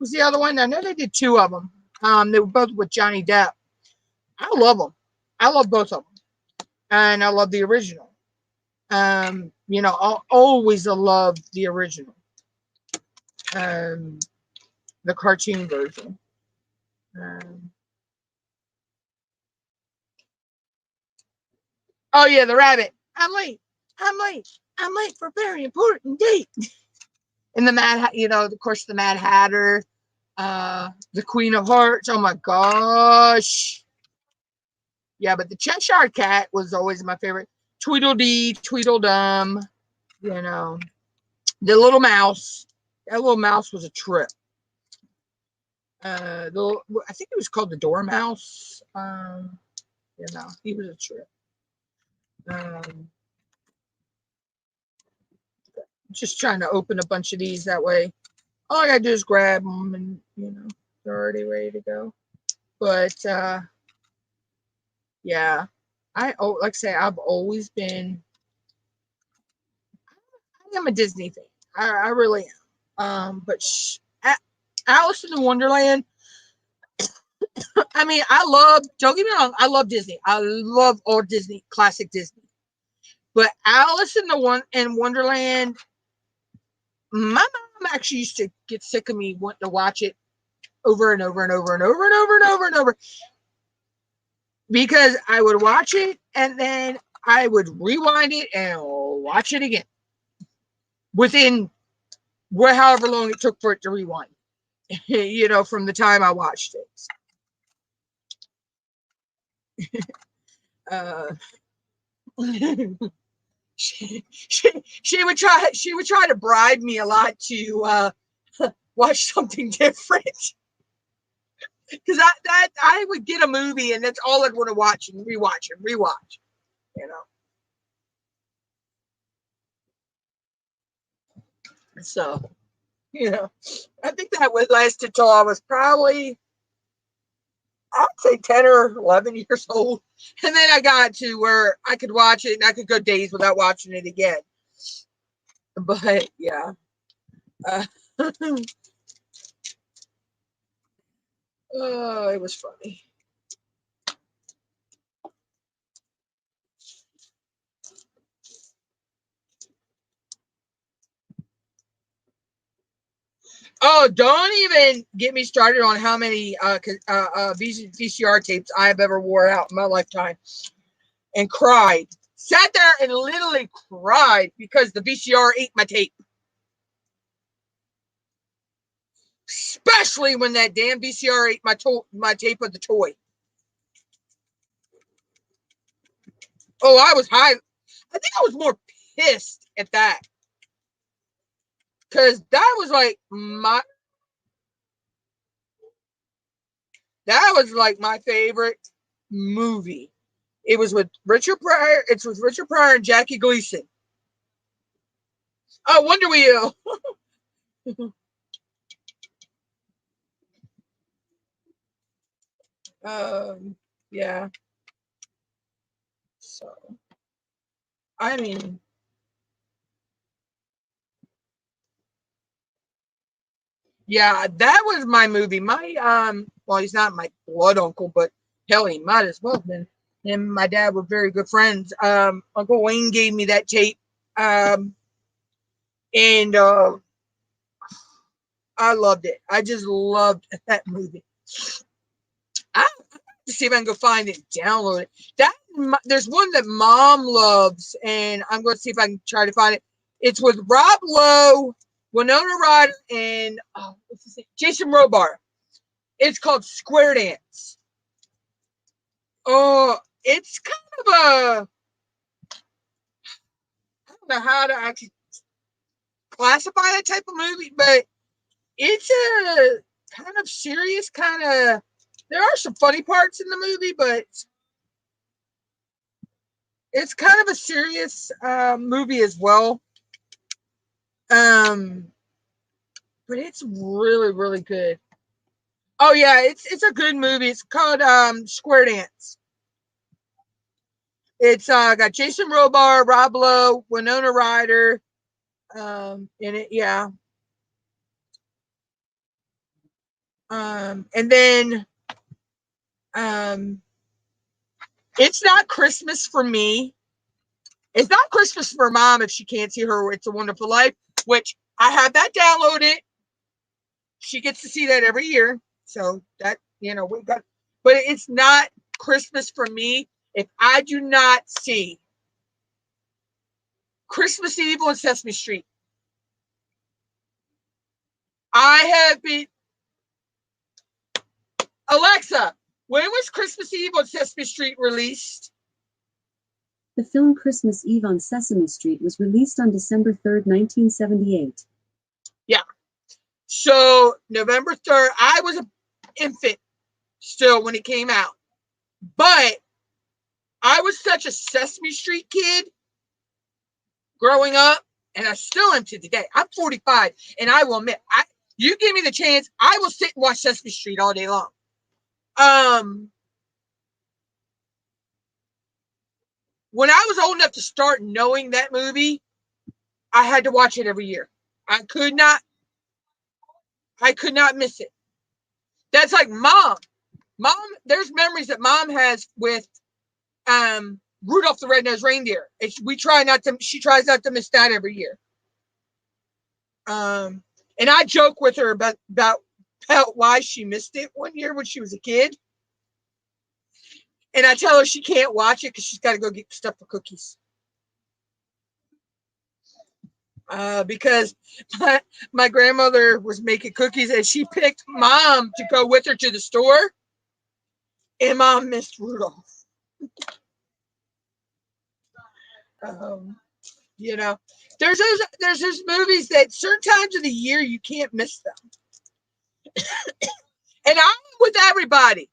was the other one. I know they did two of them. They were both with Johnny Depp. I love them. I love both of them. And I love the original. I'll always love the original. The cartoon version. Oh yeah, the rabbit. I'm late for a very important date. And the of course, the Mad Hatter, the Queen of Hearts. Oh my gosh. Yeah, but the Cheshire Cat was always my favorite. Tweedledee, Tweedledum, the little mouse. That little mouse was a trip. I think it was called the Dormouse. He was a trip. Just trying to open a bunch of these that way. All I gotta do is grab them and they're already ready to go. But yeah, like I say, I've always been. I am a Disney fan. I really am. But Alice in Wonderland. I mean, don't get me wrong, I love Disney. I love all Disney, classic Disney. But Alice in Wonderland, my mom actually used to get sick of me wanting to watch it over and over and over and over and over and over and over. Because I would watch it and then I would rewind it and watch it again. Within however long it took for it to rewind. From the time I watched it. She would try to bribe me a lot to watch something different. Because I would get a movie and that's all I'd want to watch and rewatch and rewatch. So, I think that would last until I was probably, I'd say 10 or 11 years old. And then I got to where I could watch it and I could go days without watching it again. But yeah. Oh, it was funny. Oh, don't even get me started on how many VCR tapes I've ever wore out in my lifetime and cried. Sat there and literally cried because the VCR ate my tape. Especially when that damn VCR ate my tape of the toy. Oh, I was high. I think I was more pissed at that. Because that was like my favorite movie. It was with Richard Pryor. It's with Richard Pryor and Jackie Gleason. Oh, Wonder Wheel. Yeah. So, I mean, yeah, that was my movie. My well, he's not my blood uncle, but hell, he might as well have been. Him and my dad were very good friends. Uncle Wayne gave me that tape. And I loved it. I just loved that movie. I have to see if I can go find it, download it. There's one that Mom loves, and I'm going to see if I can try to find it. It's with Rob Lowe, Winona Ryder, and what's his name? Jason Robar. It's called Square Dance. Oh, it's kind of I don't know how to actually classify that type of movie, but it's a kind of serious, kind of. There are some funny parts in the movie, but it's kind of a serious movie as well. Um, but it's really, really good. Oh yeah, it's a good movie. It's called Square Dance. It's got Jason Robar, Rob Lowe, Winona Ryder in it. Yeah. And then it's not Christmas for me. It's not Christmas for Mom if she can't see her It's a Wonderful Life, which I have that downloaded. She gets to see that every year. So that, we got, but it's not Christmas for me if I do not see Christmas Evil on Sesame Street. I have been, Alexa, when was Christmas Eve on Sesame Street released? The film Christmas Eve on Sesame Street was released on December 3rd, 1978. Yeah. So November 3rd, I was an infant still when it came out. But I was such a Sesame Street kid growing up, and I still am to today. I'm 45, and I will admit, you give me the chance, I will sit and watch Sesame Street all day long. When I was old enough to start knowing that movie, I had to watch it every year. I could not miss it. That's like Mom. There's memories that Mom has with Rudolph the Red-Nosed Reindeer. She tries not to miss that every year. And I joke with her about why she missed it one year when she was a kid. And I tell her she can't watch it because she's got to go get stuff for cookies. Because my grandmother was making cookies and she picked Mom to go with her to the store. And Mom missed Rudolph. There's those movies that certain times of the year you can't miss them. And I'm with everybody.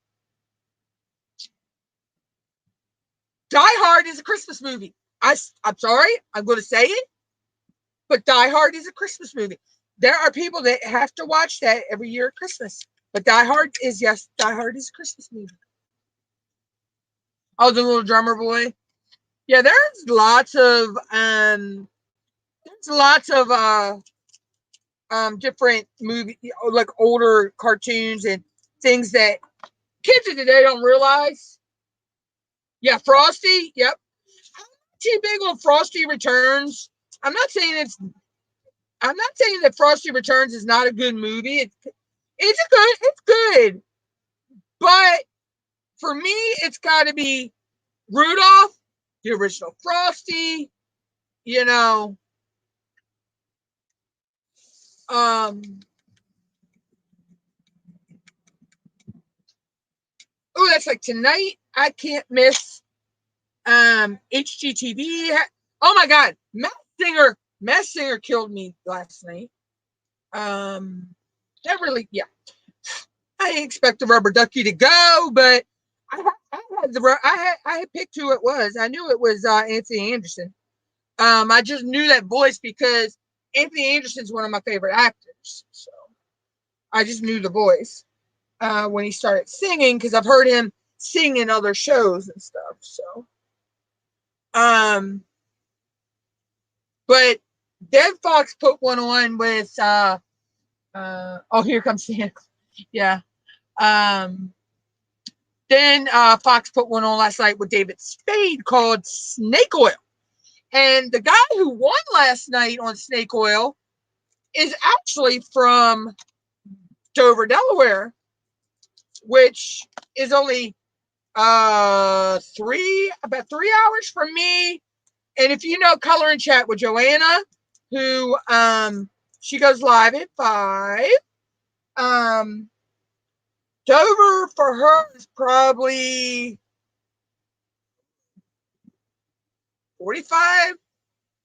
Die Hard is a Christmas movie. I'm sorry, I'm going to say it, but Die Hard is a Christmas movie. There are people that have to watch that every year at Christmas. But Die Hard is a Christmas movie. Oh, the little drummer boy. Yeah, there's lots of different movie, like older cartoons and things that kids of today don't realize. Yeah, Frosty. Yep. I'm not too big on Frosty Returns. I'm not saying that Frosty Returns is not a good movie. It's good. But for me, it's got to be Rudolph, the original Frosty. You know, oh, that's like tonight. I can't miss HGTV Oh my God, Masked Singer killed me last night. That really, yeah. I didn't expect the rubber ducky to go, but I had picked who it was. I knew it was Anthony Anderson. I just knew that voice because Anthony Anderson's one of my favorite actors. So I just knew the voice when he started singing because I've heard him sing in other shows and stuff. So, but Dead Fox put one on with oh, here comes Santa. Yeah. Then Fox put one on last night with David Spade called Snake Oil. And the guy who won last night on Snake Oil is actually from Dover, Delaware, which is only about 3 hours from me. And if you know Color and Chat with Joanna, who she goes live at 5. Dover for her is probably 45,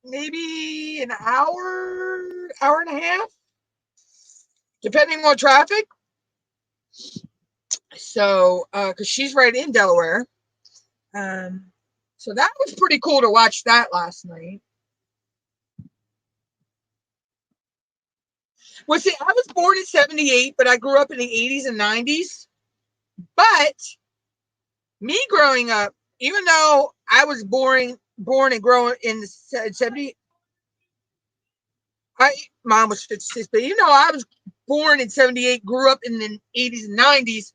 maybe an hour and a half, depending on traffic. So, because she's right in Delaware. So that was pretty cool to watch that last night. Well, see, I was born in 78, but I grew up in the 80s and 90s. But me growing up, even though I was born and growing in the 70s, mom was 56, but even though I was born in 78, grew up in the 80s and 90s,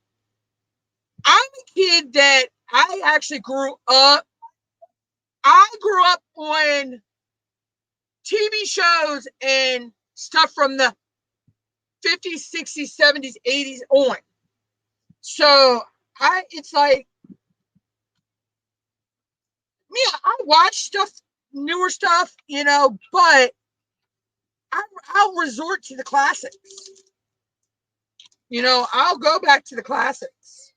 I'm a kid that I actually grew up. I grew up on TV shows and stuff from the 50s, 60s, 70s, 80s on. So it's like me, I watch stuff, newer stuff, but I'll resort to the classics. I'll go back to the classics.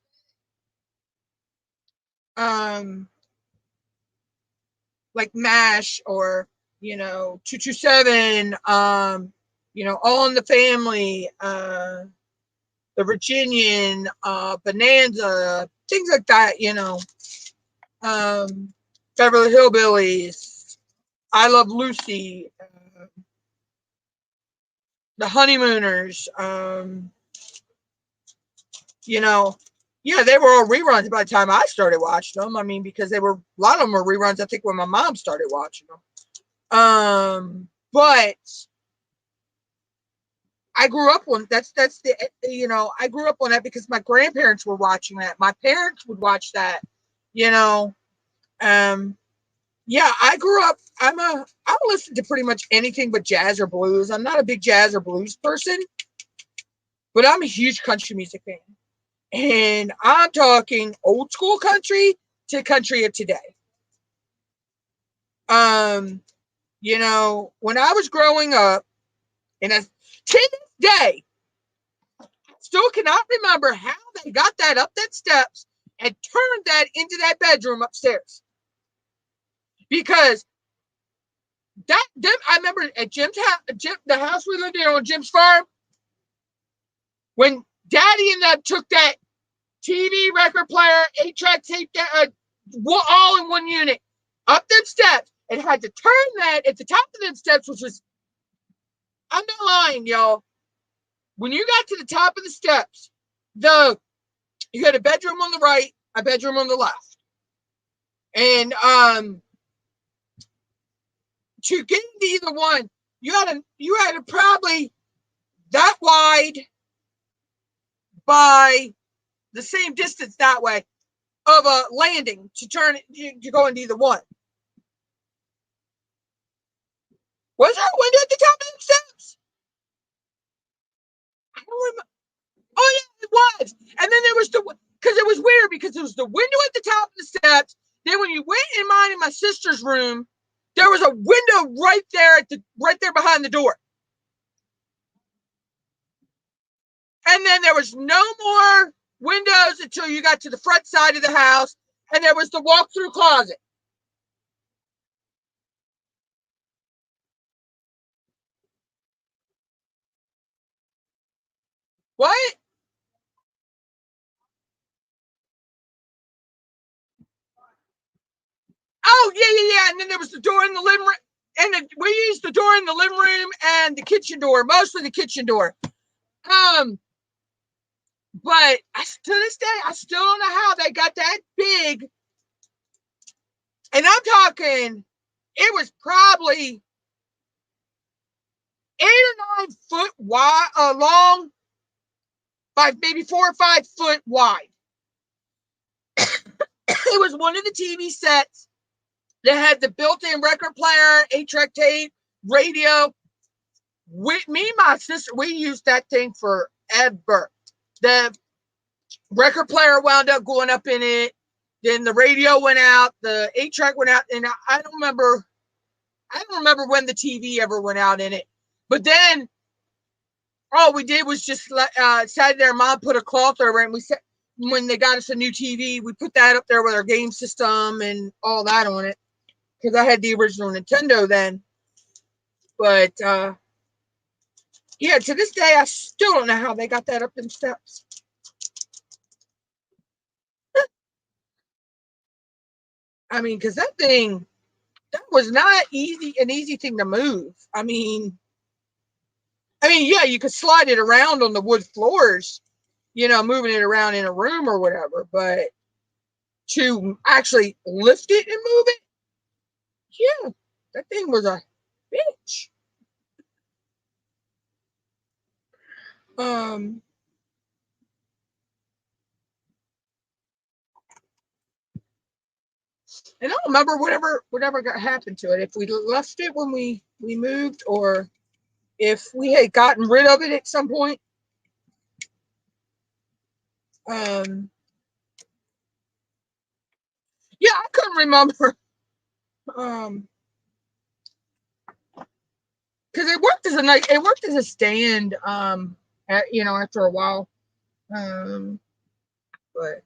Like MASH or 227, All in the Family, The Virginian, Bonanza, things like that, Beverly Hillbillies, I Love Lucy, The Honeymooners, yeah, they were all reruns by the time I started watching them. I mean, because a lot of them were reruns, I think, when my mom started watching them. But I grew up on I grew up on that because my grandparents were watching that. My parents would watch that, yeah, I grew up. I listen to pretty much anything but jazz or blues. I'm not a big jazz or blues person, but I'm a huge country music fan. And I'm talking old school country to country of today. When I was growing up, and to this day, still cannot remember how they got that up that steps and turned that into that bedroom upstairs. Because I remember at Jim's house, the house we lived in on Jim's farm, when Daddy and them took that TV, record player, 8-track tape, all in one unit, up them steps, and had to turn that at the top of them steps, which was, I'm not lying, y'all. When you got to the top of the steps, you had a bedroom on the right, a bedroom on the left. And to get into either one, you had to probably that wide by the same distance that way of a landing to go into either one. Was there a window at the top of the steps? I don't remember. Oh yeah, it was. And then there was because it was weird because there was the window at the top of the steps. Then when you went in mine and my sister's room, there was a window right there behind the door. And then there was no more windows until you got to the front side of the house, and there was the walk-through closet. What? Oh, yeah. And then there was the door in the living room. And we used the door in the living room and the kitchen door, mostly the kitchen door. But to this day, I still don't know how they got that big. And I'm talking, it was probably 8 or 9 foot wide, long, by maybe 4 or 5 foot wide. It was one of the TV sets that had the built-in record player, 8-track tape, radio. Me and my sister, we used that thing forever. The record player wound up going up in it. Then the radio went out. The 8-track went out, and I don't remember when the TV ever went out in it. But then all we did was just sat there. Mom put a cloth over it, and we said, when they got us a new TV, we put that up there with our game system and all that on it, because I had the original Nintendo then. But yeah, to this day, I still don't know how they got that up them steps. I mean, because that was not an easy thing to move. I mean, yeah, you could slide it around on the wood floors, moving it around in a room or whatever, but to actually lift it and move it, yeah, that thing was a bitch. And I don't remember whatever got happened to it. If we left it when we moved, or if we had gotten rid of it at some point. Yeah, I couldn't remember. Because it worked as a stand. After a while. But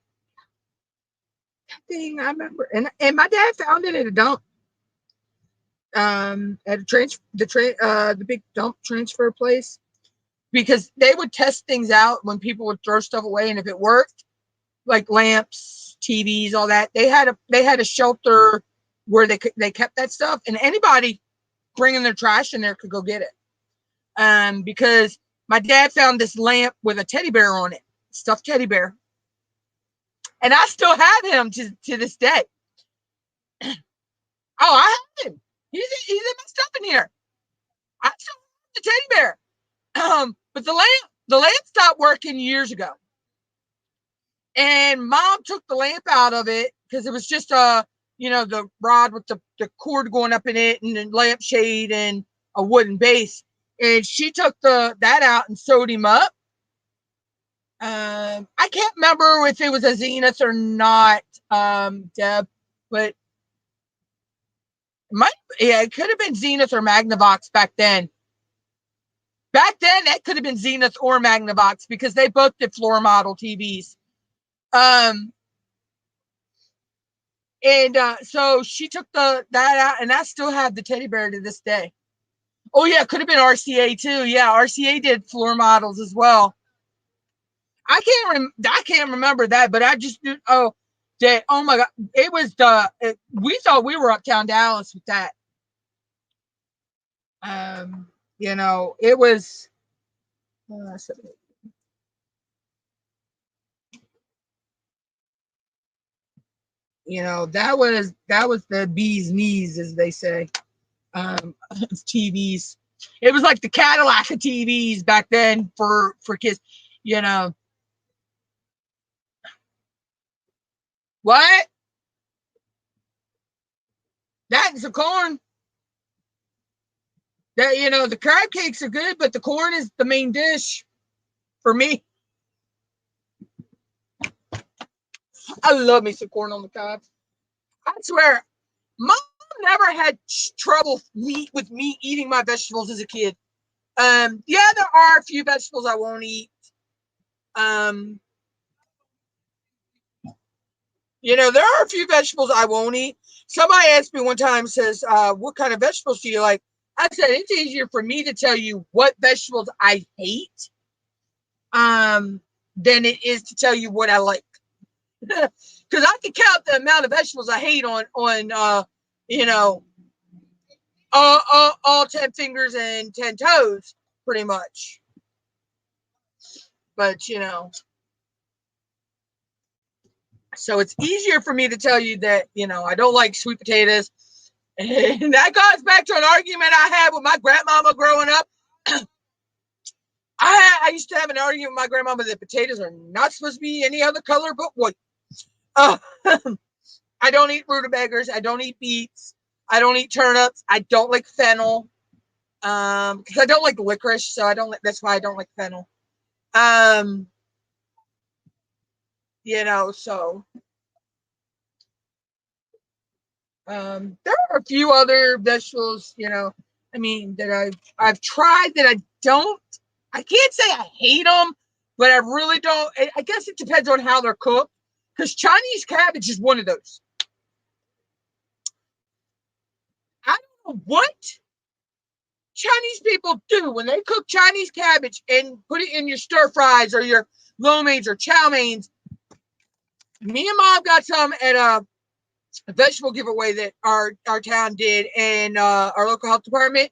thing I remember, and my dad found it at a dump. At the big dump transfer place, because they would test things out when people would throw stuff away, and if it worked, like lamps, TVs, all that, they had a shelter where they kept that stuff, and anybody bringing their trash in there could go get it. Because my dad found this lamp with a teddy bear on it, stuffed teddy bear, and I still have him to this day. Oh, I have him. He's in my stuff in here. I still have the teddy bear. But the lamp stopped working years ago, and Mom took the lamp out of it because it was just the rod with the cord going up in it, and the lamp shade and a wooden base, and she took that out and sewed him up. I can't remember if it was a Zenith or not, Deb, but it could have been Zenith or Magnavox back then. Back then, that could have been Zenith or Magnavox, because they both did floor model TVs. So she took that out, and I still have the teddy bear to this day. Oh yeah, it could have been RCA too. Yeah, RCA did floor models as well. I can't remember that, but I just knew. Oh my God, it was we thought we were uptown Dallas with that. It was. That was the bee's knees, as they say. TVs. It was like the Cadillac of TVs back then for kids. What? That's the corn. That the crab cakes are good, but the corn is the main dish for me. I love me some corn on the cob. I swear, Mom never had trouble with me eating my vegetables as a kid. Yeah, there are a few vegetables I won't eat. There are a few vegetables I won't eat. Somebody asked me one time, says, what kind of vegetables do you like? I said, it's easier for me to tell you what vegetables I hate than it is to tell you what I like. Because I can count the amount of vegetables I hate on you know, all 10 fingers and 10 toes, pretty much. But, you know, so it's easier for me to tell you that, you know, I don't like sweet potatoes. And that goes back to an argument I had with my grandmama growing up. I used to have an argument with my grandmama that potatoes are not supposed to be any other color but white. Uh, I don't eat rutabagas. I don't eat beets. I don't eat turnips. I don't like fennel. Because I don't like licorice, so I don't. That's why I don't like fennel. Um, you know, so there are a few other vegetables, you know, I mean, that I've tried that I can't say I hate them, but I really don't. I guess it depends on how they're cooked. Because Chinese cabbage is one of those. I don't know what Chinese people do when they cook Chinese cabbage and put it in your stir fries or your lo meins or chow meins. Me and Mom got some at a vegetable giveaway that our town did, and our local health department.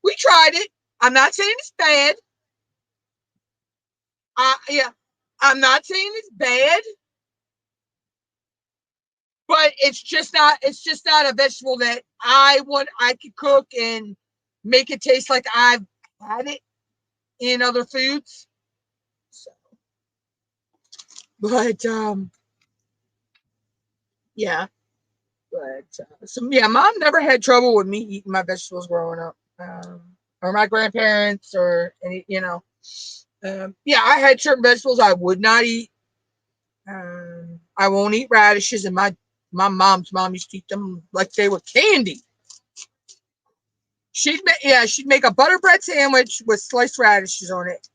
We tried it. I'm not saying it's bad. Yeah, I'm not saying it's bad, but it's just not. It's just not a vegetable that I could cook and make it taste like I've had it in other foods. So, but yeah, but so yeah, Mom never had trouble with me eating my vegetables growing up, or my grandparents, or any, you know. Yeah, I had certain vegetables I would not eat. I won't eat radishes, and my mom's mom used to eat them like they were candy. She'd make a butter bread sandwich with sliced radishes on it.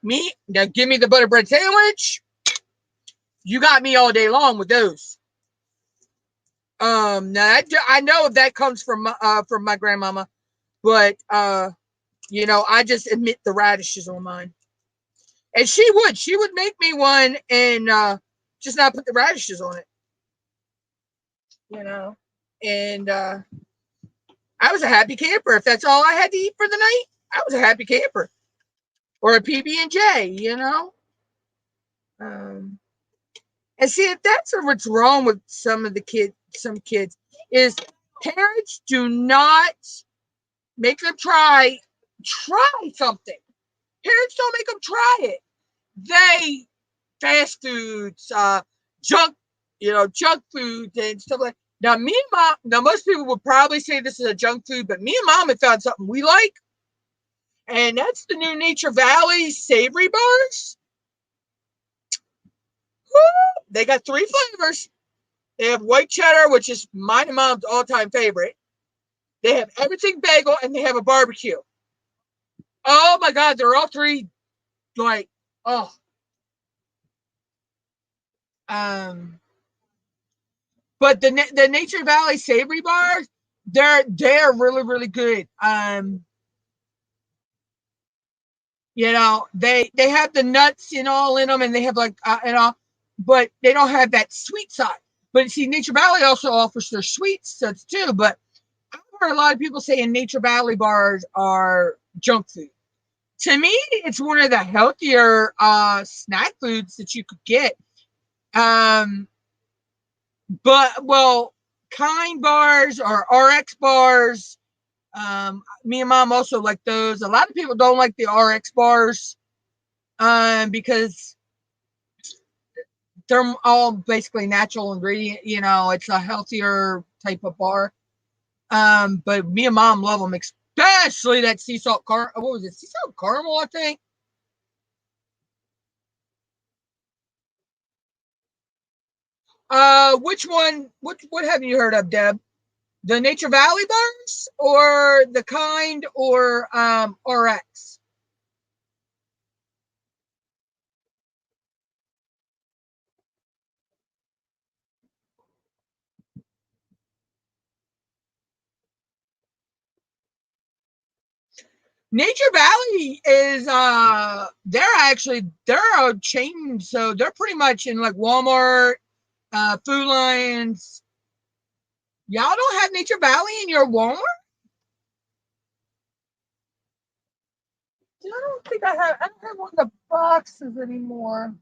Me, now give me the butter bread sandwich. You got me all day long with those. Now I know if that comes from my grandmama, but you know, I just admit the radishes on mine. And she would make me one and just not put the radishes on it, you know. And I was a happy camper. If that's all I had to eat for the night, I was a happy camper. Or a PB&J, you know. Um, and see, if that's what's wrong with some kids, is parents do not make them try something. Parents don't make them try it. They fast foods, junk, junk foods and stuff like. Now, me and Mom. Now, most people would probably say this is a junk food, but me and Mom have found something we like, and that's the new Nature Valley savory bars. Woo! They got 3 flavors. They have white cheddar, which is mine and Mom's all-time favorite. They have everything bagel, and they have a barbecue. Oh my God, they're all 3 like, oh. Um, but the Nature Valley savory bars, they're really really good. They have the nuts and all in them, and they have like and all, but they don't have that sweet side. But see, Nature Valley also offers their sweet stuff too. But I've heard a lot of people saying Nature Valley bars are junk food. To me, it's one of the healthier snack foods that you could get. Um, but well, Kind bars or RX bars. Me and Mom also like those. A lot of people don't like the RX bars because they're all basically natural ingredient. You know, it's a healthier type of bar. But me and Mom love them, especially that sea salt what was it? Sea salt caramel, I think. Which one? What have you heard of, Deb? The Nature Valley bars, or the Kind, or RX? Nature Valley is they're a chain, so they're pretty much in like Walmart, Food Lions. Y'all don't have Nature Valley in your Walmart? I don't think I don't have one of the boxes anymore.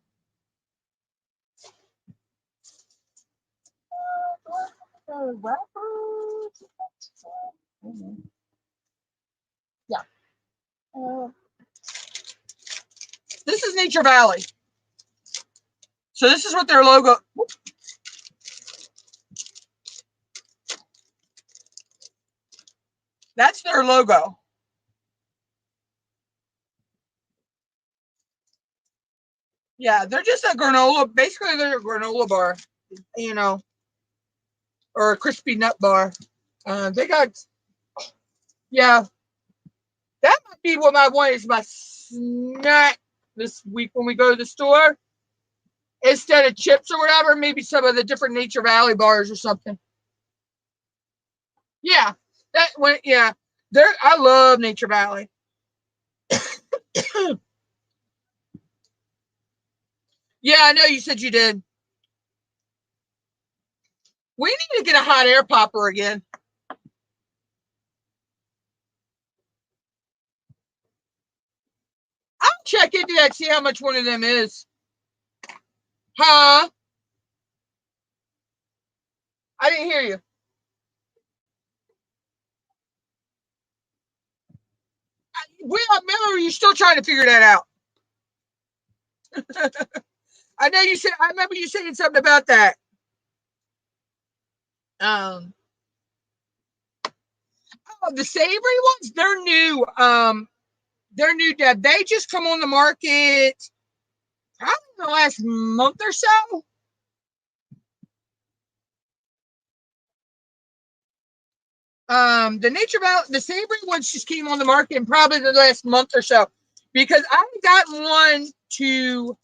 Yeah. This is Nature Valley. So this is what their logo. That's their logo. Yeah, they're just a granola. Basically, they're a granola bar, you know, or a crispy nut bar. They got, yeah, that might be what I want is my snack this week when we go to the store. Instead of chips or whatever, maybe some of the different Nature Valley bars or something. Yeah, that went. Yeah, I love Nature Valley. Yeah, I know you said you did. We need to get a hot air popper again. I'll check into that, see how much one of them is. Huh? I didn't hear you. Remember, you're still trying to figure that out. I know you said. I remember you saying something about that. The savory ones, they're new. They're new, Deb. They just come on the market probably in the last month or so. The Nature Valley, the savory ones just came on the market in probably the last month or so, because I got one to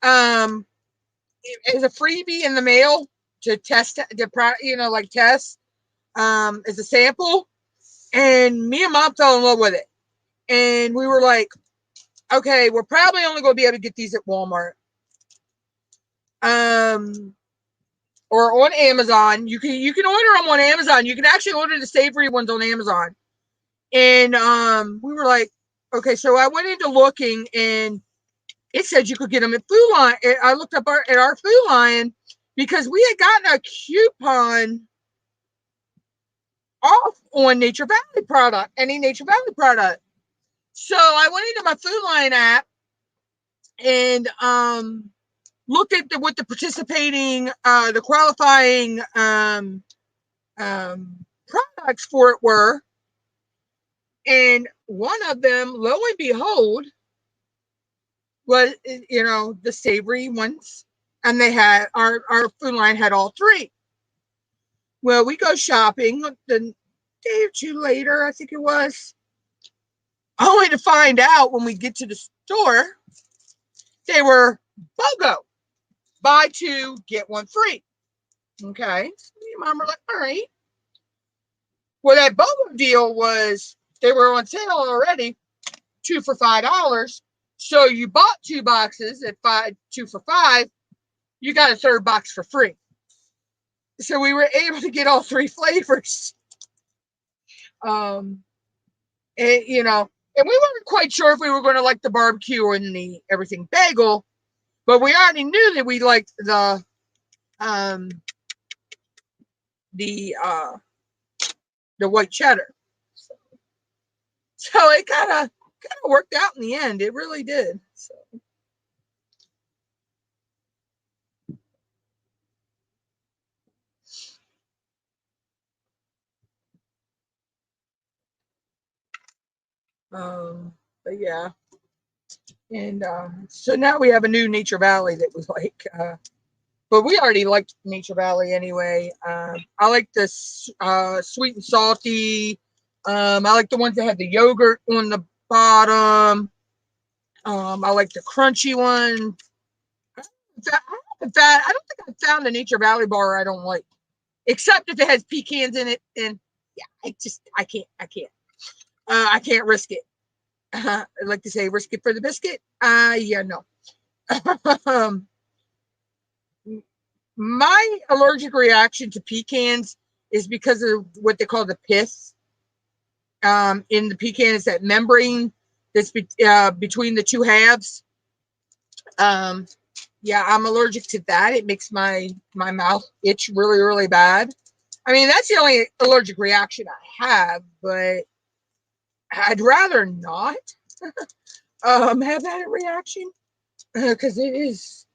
as a freebie in the mail to test like test as a sample, and me and Mom fell in love with it, and we were like, okay, we're probably only going to be able to get these at Walmart, or on Amazon. You can order them on Amazon. You can actually order the savory ones on Amazon. And we were like, okay, so I went into looking, and it said you could get them at Food Lion. I looked up at our Food Lion because we had gotten a coupon off on Nature Valley product, any Nature Valley product. So I went into my Food Lion app and looked at what the participating, the qualifying products for it were. And one of them, lo and behold, was, the savory ones. And they had, our Food Line had all three. Well, we go shopping the day or two later, I think it was, only to find out when we get to the store, they were BOGO. Buy two, get one free. Okay. So me and Mom were like, all right. Well, that BOGO deal was, they were on sale already, 2 for $5. So you bought 2 boxes at 2 for $5. You got a third box for free. So we were able to get all 3 flavors. And we weren't quite sure if we were going to like the barbecue or the everything bagel, but we already knew that we liked the white cheddar. So it kind of worked out in the end. It really did. So. But yeah. And so now we have a new Nature Valley that was like, but we already liked Nature Valley anyway. I like this sweet and salty. I like the ones that had the yogurt on the bottom. I like the crunchy one. I don't think I found a Nature Valley bar I don't like, except if it has pecans in it. And yeah, I can't risk it. I like to say, risk it for the biscuit. Yeah, no. My allergic reaction to pecans is because of what they call the pith. In the pecan is that membrane that's between the two halves. Yeah, I'm allergic to that. It makes my mouth itch really, really bad. I mean, that's the only allergic reaction I have, but I'd rather not have that reaction because it is.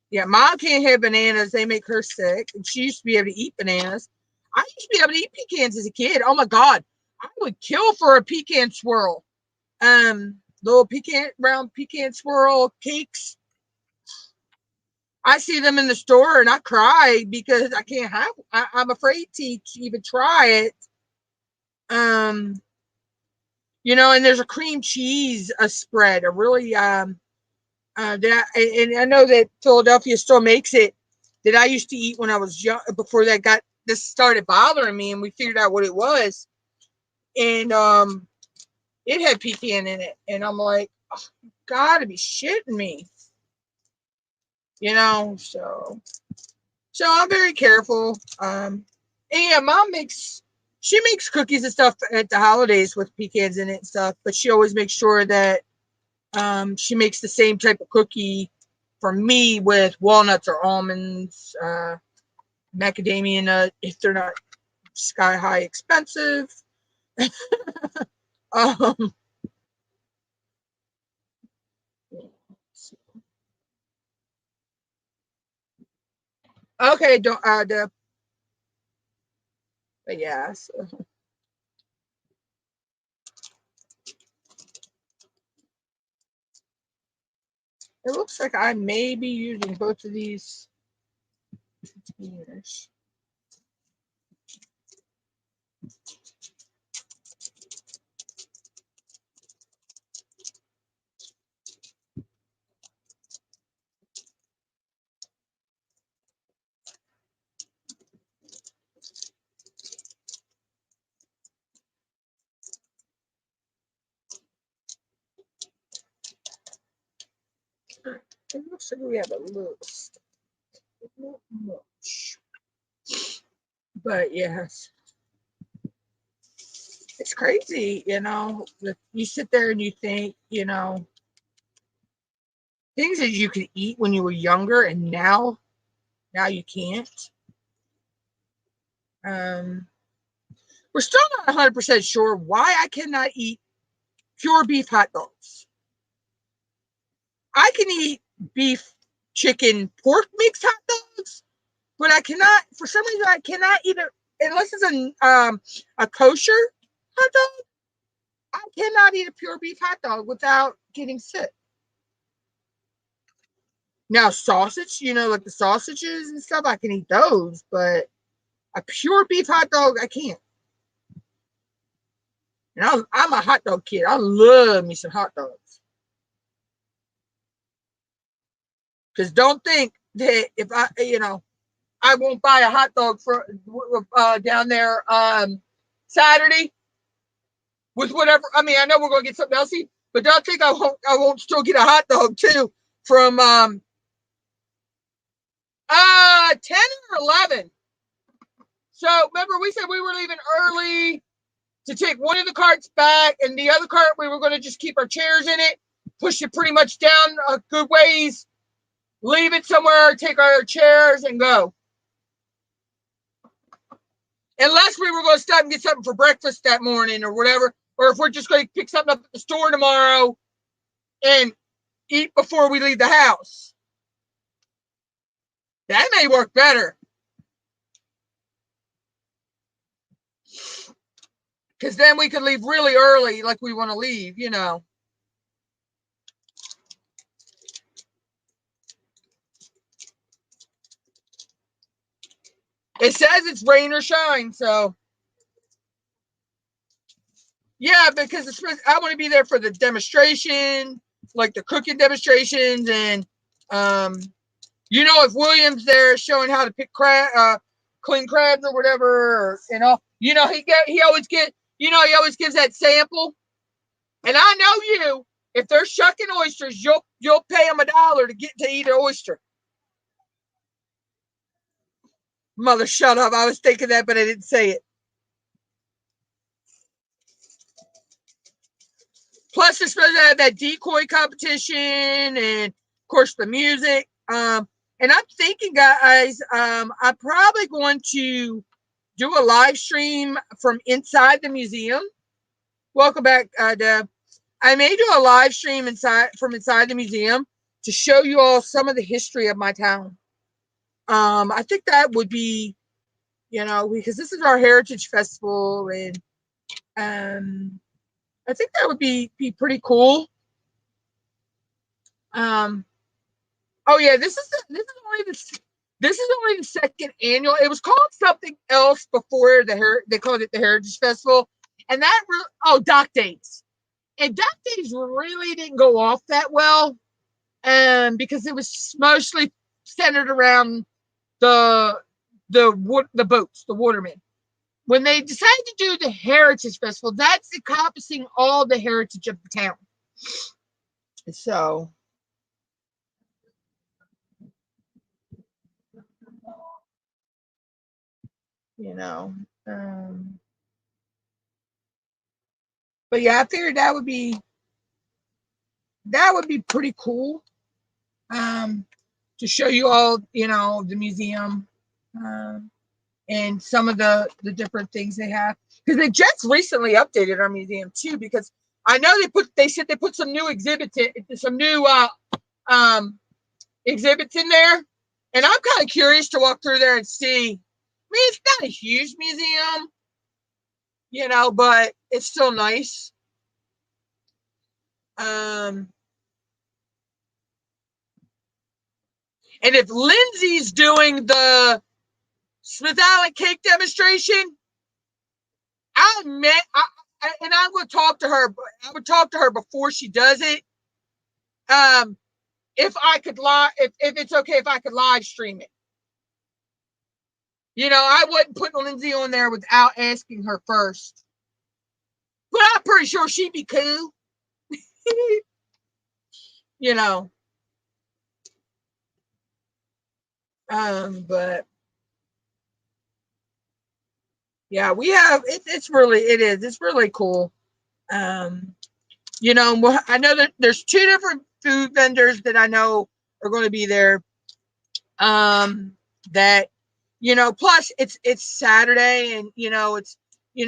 Yeah, mom can't have bananas. They make her sick. And she used to be able to eat bananas. I used to be able to eat pecans as a kid. Oh my God. I would kill for a pecan swirl. Little pecan, round pecan swirl cakes. I see them in the store and I cry because I can't have, I'm afraid to even try it. Um, and there's a cream cheese spread, a really, and I know that Philadelphia still makes it, that I used to eat when I was young, before this started bothering me and we figured out what it was. And it had pecan in it. And I'm like, oh, you gotta be shitting me. So I'm very careful. And yeah, she makes cookies and stuff at the holidays with pecans in it and stuff, but she always makes sure that she makes the same type of cookie for me with walnuts or almonds, macadamia nut, if they're not sky high expensive. um, okay, don't but yeah, so it looks like I may be using both of these containers. It looks like we have a list. Not much. But yes, it's crazy, you sit there and you think, things that you could eat when you were younger and now you can't. Um, we're still not 100% sure why I cannot eat pure beef hot dogs. I can eat beef, chicken, pork mixed hot dogs, but I cannot, for some reason, I cannot eat it unless it's a kosher hot dog. I cannot eat a pure beef hot dog without getting sick. Now, sausage, like the sausages and stuff, I can eat those, but a pure beef hot dog, I can't. And I'm a hot dog kid. I love me some hot dogs. Because don't think that if I won't buy a hot dog for down there Saturday with whatever. I mean, I know we're going to get something else to eat, but don't think I won't still get a hot dog too from 10 or 11. So remember, we said we were leaving early to take one of the carts back, and the other cart we were going to just keep our chairs in it, push it pretty much down a good ways, leave it somewhere, take our chairs, and go. Unless we were going to stop and get something for breakfast that morning or whatever, or if we're just going to pick something up at the store tomorrow and eat before we leave the house. That may work better. Because then we could leave really early, like we want to leave, It says it's rain or shine, so. Yeah, because I want to be there for the demonstration, like the cooking demonstrations, and if William's there showing how to pick clean crabs or whatever, he always gives that sample. And I know you, if they're shucking oysters, you'll pay them $1 to get to eat an oyster. Mother, shut up. I was thinking that, but I didn't say it. Plus, they're supposed to have that decoy competition and, of course, the music. And I'm thinking, guys, I'm probably going to do a live stream from inside the museum. Welcome back, Deb. I may do a live stream from inside the museum to show you all some of the history of my town. I think that would be, because this is our Heritage Festival, and I think that would be pretty cool. Oh yeah, this is only the second annual. It was called something else before they called it the Heritage Festival, and Dock Days, and Dock Days really didn't go off that well, because it was mostly centered around the boats, the watermen. When they decided to do the Heritage Festival, that's encompassing all the heritage of the town. So, but yeah, I figured that would be pretty cool, to show you all, the museum, and some of the different things they have, because they just recently updated our museum too, because I know they said they put some new exhibits exhibits in there, and I'm kind of curious to walk through there and see. I mean, it's not a huge museum, but it's still nice. And if Lindsay's doing the Smith Island cake demonstration, and I'm going to talk to her. I would talk to her before she does it. If I could if it's okay if I could live stream it. I wouldn't put Lindsay on there without asking her first. But I'm pretty sure she'd be cool. But yeah, we have it's really cool. I know that there's 2 different food vendors that I know are going to be there. That plus it's Saturday, and it's we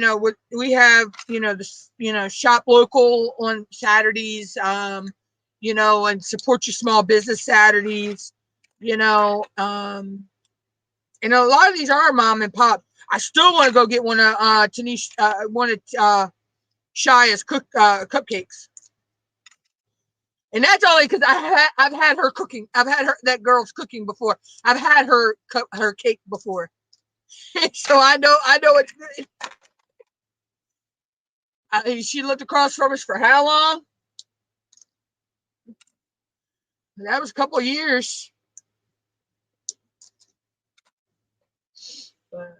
have the shop local on Saturdays, and support your small business Saturdays, and a lot of these are mom and pop. I still want to go get one of Shaya's cupcakes. And that's only because I've had her cooking. I've had that girl's cooking before. I've had her cake before, so I know it's good. She lived across from us for how long? That was a couple of years. But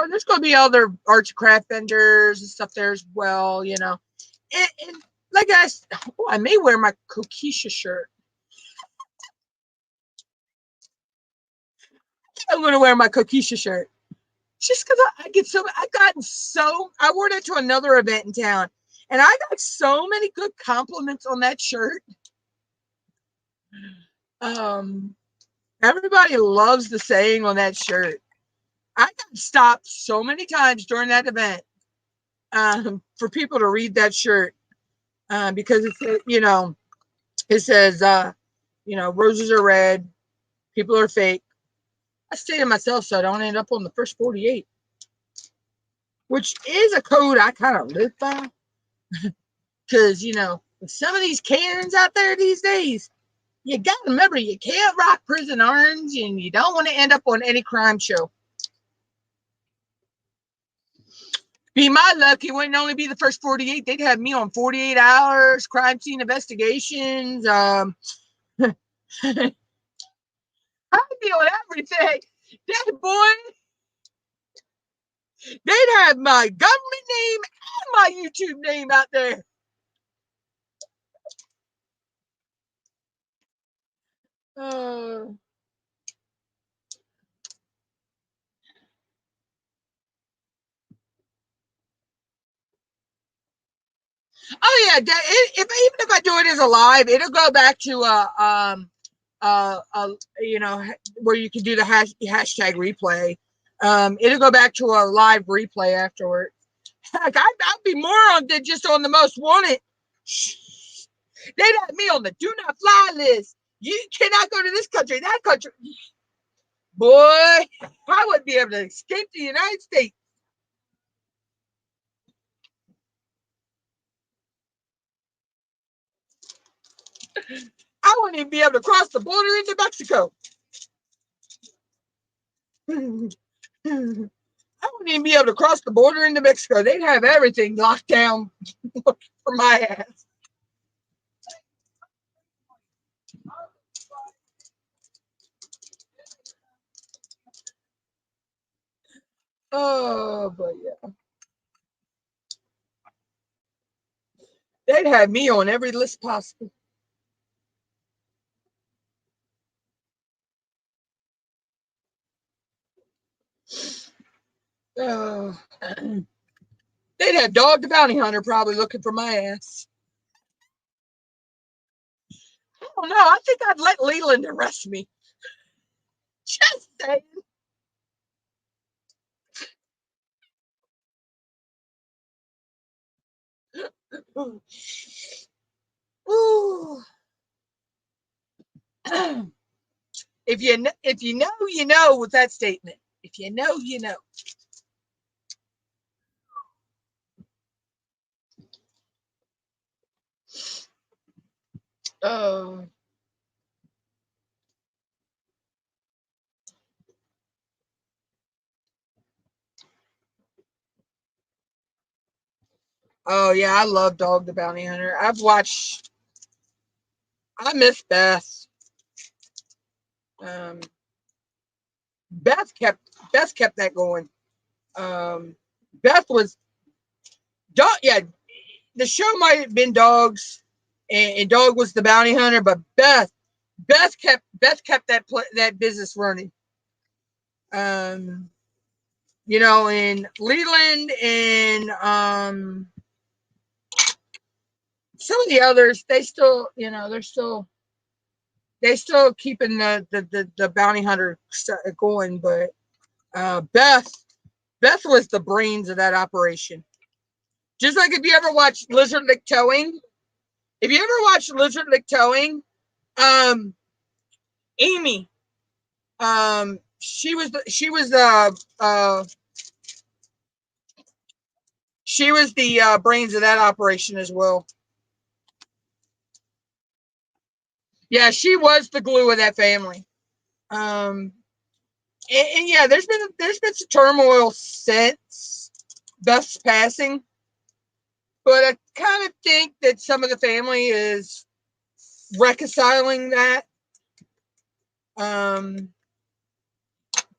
there's going to be other arts and craft vendors and stuff there as well. And like I may wear my Kokisha shirt. I'm going to wear my Kokisha shirt just because I wore that to another event in town, and I got so many good compliments on that shirt. Everybody loves the saying on that shirt. I got stopped so many times during that event, for people to read that shirt, because it says, roses are red, people are fake. I say to myself so I don't end up on the first 48, which is a code I kind of live by, because with some of these Karens out there these days, you got to remember you can't rock prison orange, and you don't want to end up on any crime show. Be my luck, it wouldn't only be the first 48. They'd have me on 48 hours, crime scene investigations. I'd be on everything. That boy, They'd have my government name and my YouTube name out there. Oh yeah, even if I do it as a live, it'll go back to you know, where you can do the hashtag replay. It'll go back to a live replay afterward. Like I'd be more on than just on the most wanted. They'd have me on the do not fly list. You cannot go to this country, that country. Boy, I wouldn't be able to escape the United States. I wouldn't even be able to cross the border into Mexico. I wouldn't even be able to cross the border into Mexico. They'd have everything locked down for my ass. Oh, but yeah. They'd have me on every list possible. Oh. They'd have Dog the Bounty Hunter probably looking for my ass. Oh no, I think I'd let Leland arrest me. Just saying. Ooh. If you know, you know with that statement. If you know, you know. Oh. Oh yeah, I love Dog the Bounty Hunter. I miss Beth. Um, Beth kept that going. Beth was dog. Yeah, the show might have been Dogs, and Dog was the bounty hunter, but Beth kept that business running. You know, in Leland and some of the others, they still, you know, they still keeping the bounty hunter going, but Beth was the brains of that operation. Just like if you ever watch Lizard Lick Towing, Amy, she was the brains of that operation as well. Yeah, she was the glue of that family. And yeah, there's been some turmoil since Beth's passing, but I kind of think that some of the family is reconciling that.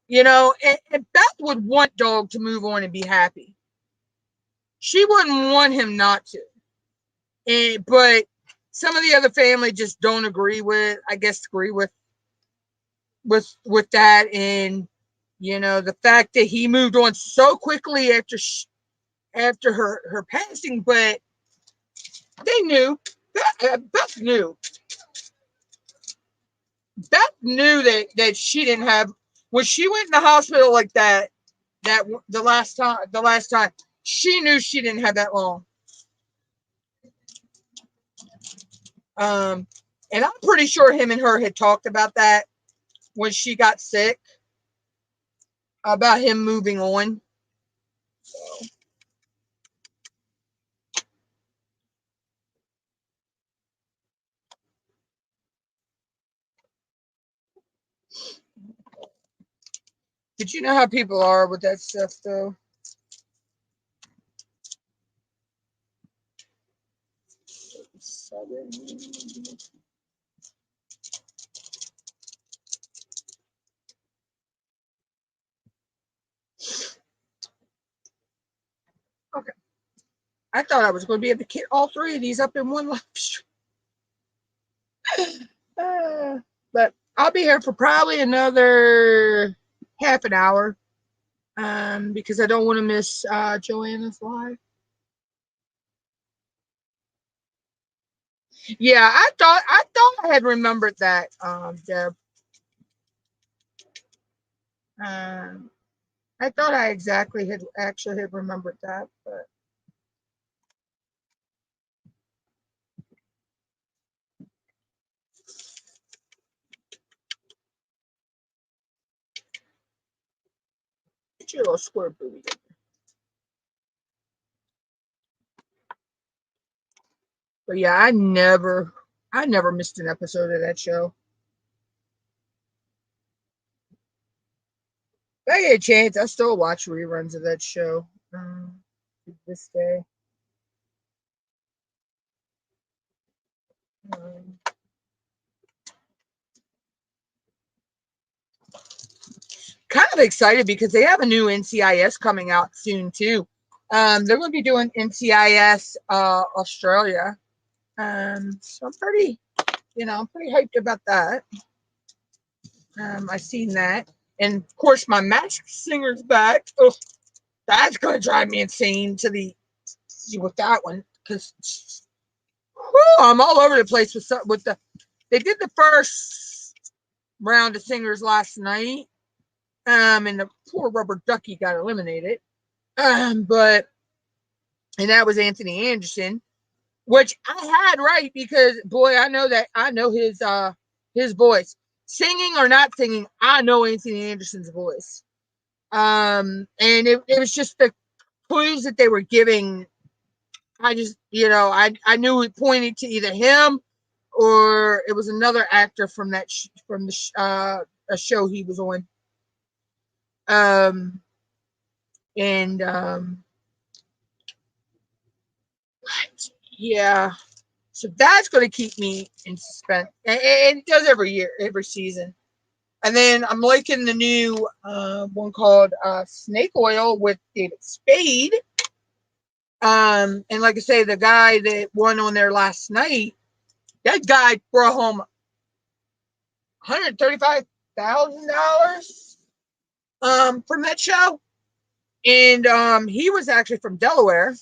You know, and Beth would want Dog to move on and be happy. She wouldn't want him not to. But some of the other family just don't agree with that, and you know, the fact that he moved on so quickly after her passing, but they knew. Beth knew. Beth knew that she didn't have, when she went in the hospital like that the last time she knew she didn't have that long. And I'm pretty sure him and her had talked about that when she got sick, about him moving on. So. But you know how people are with that stuff, though. I thought I was going to be able to get all three of these up in one live stream. But I'll be here for probably another half an hour because I don't want to miss Joanna's live. Yeah, I thought I had remembered that, Deb. I thought I exactly had remembered that, but get your little square booty. But yeah, I never missed an episode of that show. If I get a chance, I still watch reruns of that show to this day. Kind of excited because they have a new NCIS coming out soon too. They're going to be doing NCIS Australia. So I'm pretty hyped about that. I've seen that. And of course, my Masked Singer's back. Oh, that's going to drive me insane with that one because I'm all over the place with the. They did the first round of singers last night, and the poor rubber ducky got eliminated. And that was Anthony Anderson, which I had right because boy, I know his voice. Singing or not singing, I know Anthony Anderson's voice. And it was just the clues that they were giving. I just, I knew it pointed to either him or it was another actor from a show he was on. Yeah, so that's going to keep me in suspense, and it does every season. And then I'm liking the new one called Snake Oil with David Spade. And like I say, the guy that won on there last night, that guy brought home $135,000 from that show. And he was actually from Delaware.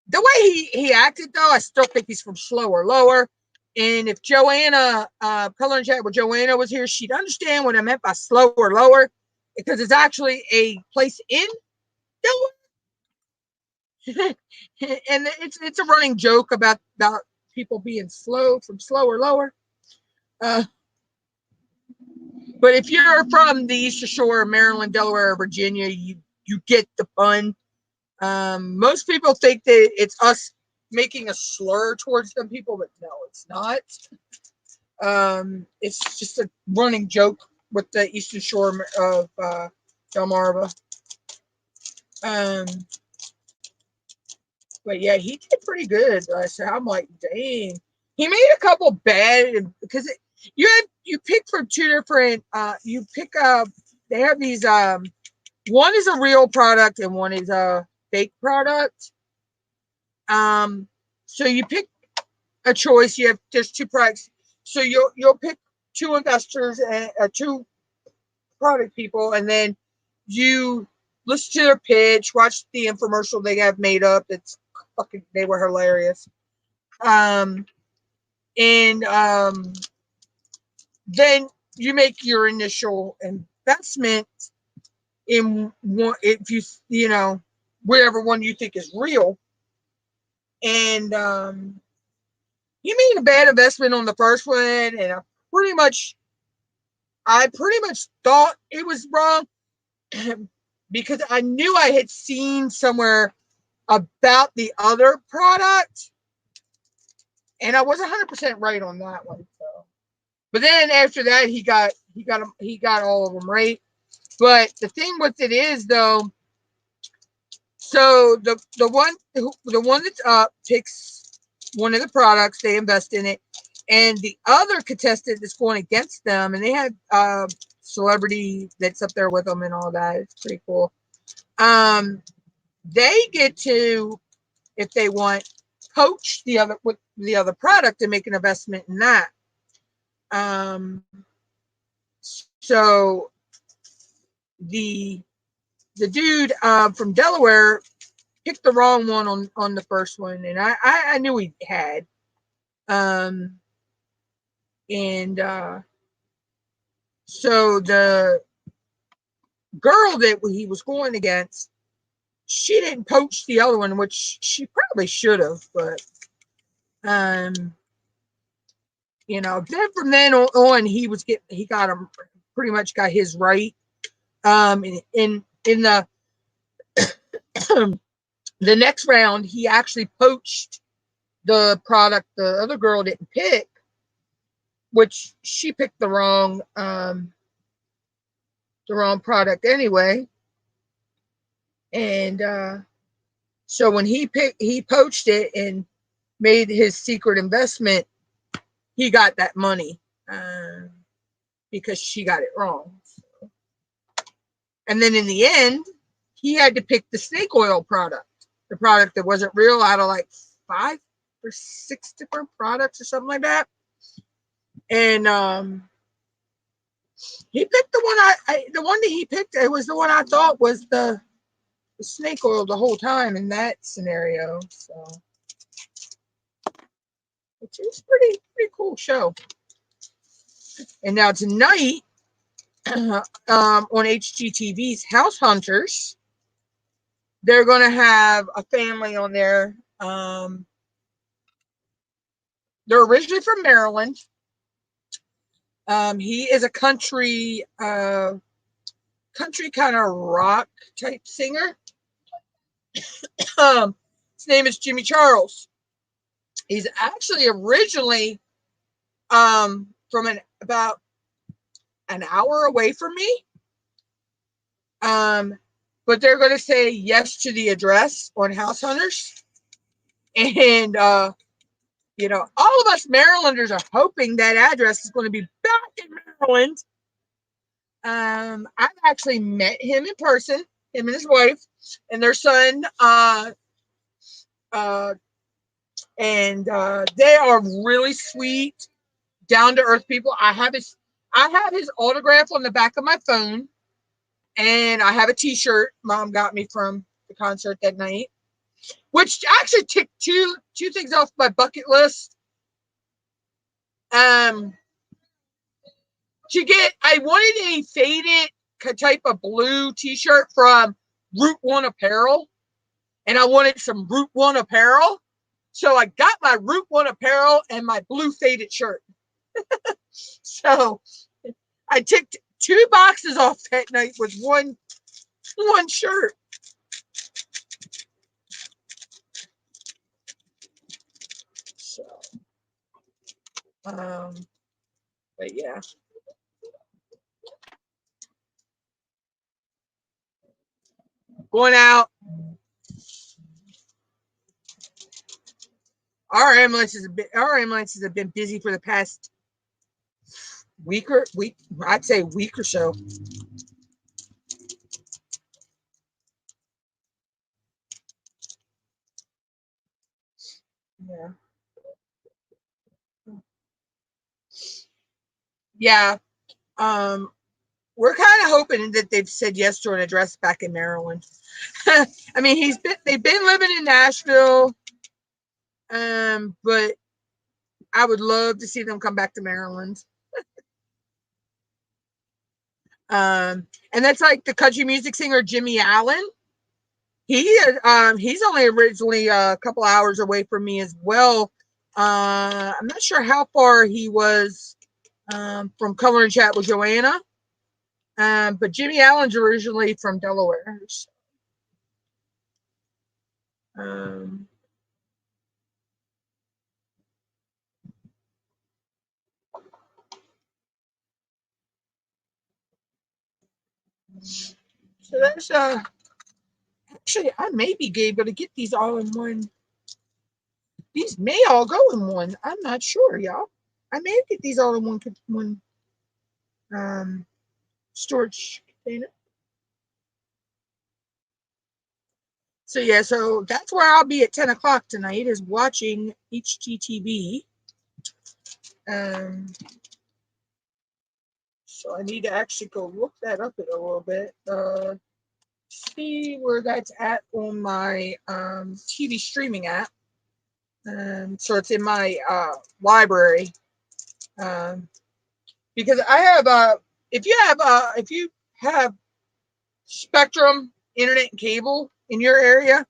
The way he acted, though, I still think he's from Slower Lower. And if Joanna, Color and Chat with Joanna was here, she'd understand what I meant by Slower Lower, because it's actually a place in Delaware. And it's a running joke about people being slow from Slower Lower. But if you're from the Eastern Shore, Maryland, Delaware, Virginia, you get the pun. Most people think that it's us making a slur towards some people, but no, it's not. It's just a running joke with the Eastern Shore of Delmarva. But yeah, he did pretty good. So I'm like, dang. He made a couple bad because you pick from two different. You pick up. They have these. One is a real product and one is a fake product. So you pick a choice. There's two products. So you'll pick two investors and two product people, and then you listen to their pitch, watch the infomercial they have made up. They were hilarious. And then you make your initial investment in one, if whatever one you think is real. And you made a bad investment on the first one, and I pretty much thought it was wrong because I knew I had seen somewhere about the other product, and I was 100% right on that one. So, but then after that, he got all of them right. But the thing with it is, though, so the one that's up picks one of the products, they invest in it, and the other contestant that's going against them, and they had celebrity that's up there with them and all that. It's pretty cool. They get to if they want poach the other product and make an investment in that. So the dude from Delaware picked the wrong one on the first one, and I knew he had. So the girl that he was going against, she didn't poach the other one, which she probably should have, but you know, then from then on he got him, pretty much got his right. In the the next round, he actually poached the product the other girl didn't pick, which she picked the wrong product anyway. And so when he poached it and made his secret investment, he got that money because she got it wrong. And then in the end, he had to pick the snake oil product, the product that wasn't real, out of like 5 or 6 different products or something like that. And he picked the one that he picked. It was the one I thought was the snake oil the whole time in that scenario. So, which is pretty cool show. And now tonight, on HGTV's House Hunters, they're going to have a family on there. They're originally from Maryland. He is a country kind of rock type singer. His name is Jimmy Charles. He's actually originally from about an hour away from me. But they're going to say yes to the address on House Hunters. And, you know, all of us Marylanders are hoping that address is going to be back in Maryland. I've actually met him in person, him and his wife and their son. And they are really sweet, down to earth people. I have his autograph on the back of my phone, and I have a T-shirt Mom got me from the concert that night, which actually ticked two things off my bucket list. I wanted a faded type of blue T-shirt from Route 1 Apparel, and I wanted some Route 1 apparel. So I got my Route 1 apparel and my blue faded shirt. So I ticked 2 boxes off that night with one shirt. So, but yeah. Going out. Our ambulances have been busy for the past week. I'd say week or so. Yeah. Yeah. We're kind of hoping that they've said yes to an address back in Maryland. I mean, they've been living in Nashville, but I would love to see them come back to Maryland. And that's like the country music singer Jimmy Allen. He's only originally a couple hours away from me as well. I'm not sure how far he was from Color and Chat with Joanna. But Jimmy Allen's originally from Delaware. So that's actually, I may be able to get these all in one. These may all go in one. I'm not sure, y'all. I may get these all in one storage container. So yeah, so that's where I'll be at 10 o'clock tonight, is watching HGTV. So I need to actually go look that up in a little bit. See where that's at on my TV streaming app. So it's in my library. Because I have if you have Spectrum internet and cable in your area,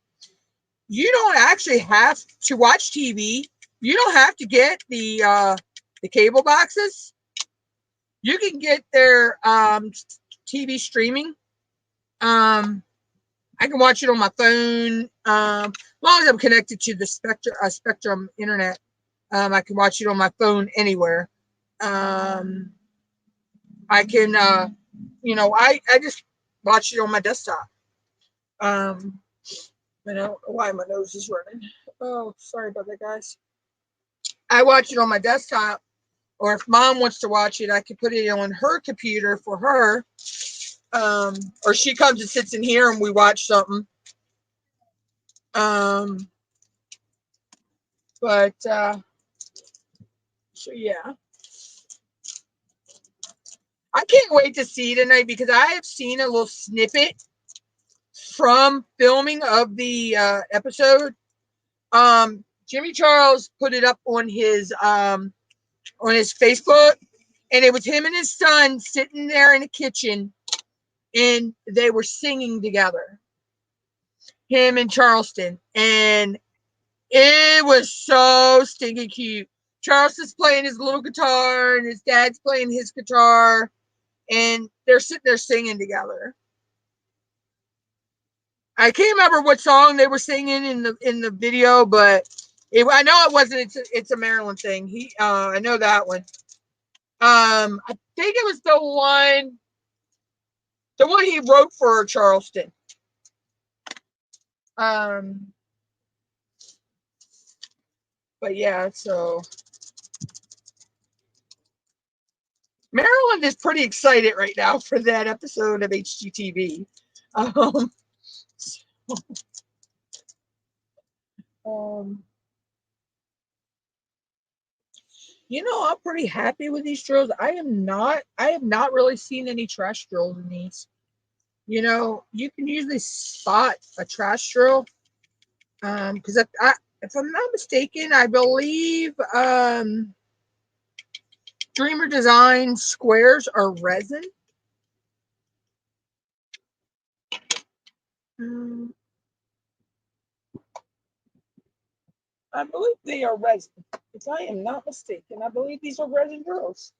you don't actually have to watch TV. You don't have to get the cable boxes. You can get their TV streaming. I can watch it on my phone. As long as I'm connected to the Spectrum internet, I can watch it on my phone anywhere. I can, I just watch it on my desktop. I don't know why my nose is running. Oh, sorry about that, guys. I watch it on my desktop, or if mom wants to watch it, I can put it on her computer for her. Or she comes and sits in here and we watch something. But so yeah, I can't wait to see tonight, because I have seen a little snippet from filming of the episode. Jimmy Charles put it up on his Facebook, and it was him and his son sitting there in the kitchen, and they were singing together, him and Charleston, and it was so stinking cute. Charleston's playing his little guitar, and his dad's playing his guitar, and they're sitting there singing together. I can't remember what song they were singing in the video, but I know it wasn't. It's a Maryland thing. I know that one. I think it was the one he wrote for Charleston. But yeah, so Maryland is pretty excited right now for that episode of HGTV. Um, um, I'm pretty happy with these drills. I have not really seen any trash drills in these. You can usually spot a trash drill. Because if I'm not mistaken, I believe Dreamer Design squares are resin. Um, I believe they are resin. If I am not mistaken, I believe these are resin drills.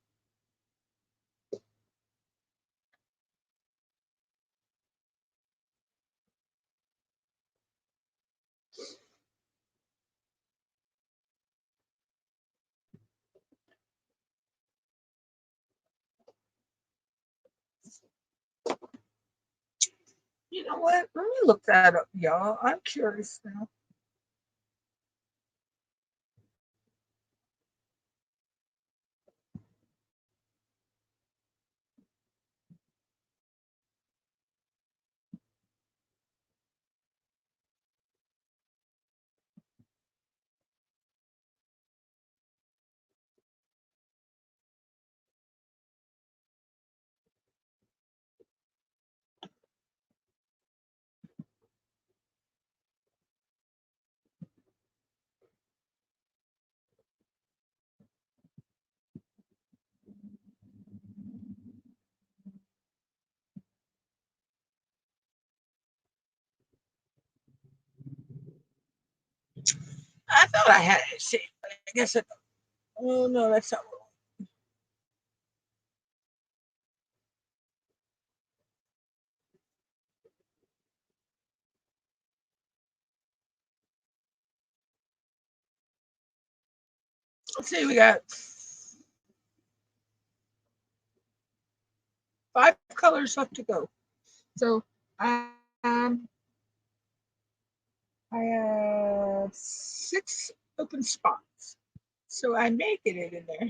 You know what? Let me look that up, y'all. I'm curious now. I thought I had it saved, but I guess it. Oh no, that's not. Let's see. We got 5 colors left to go. So um, I have 6 open spots. So I may get it in there.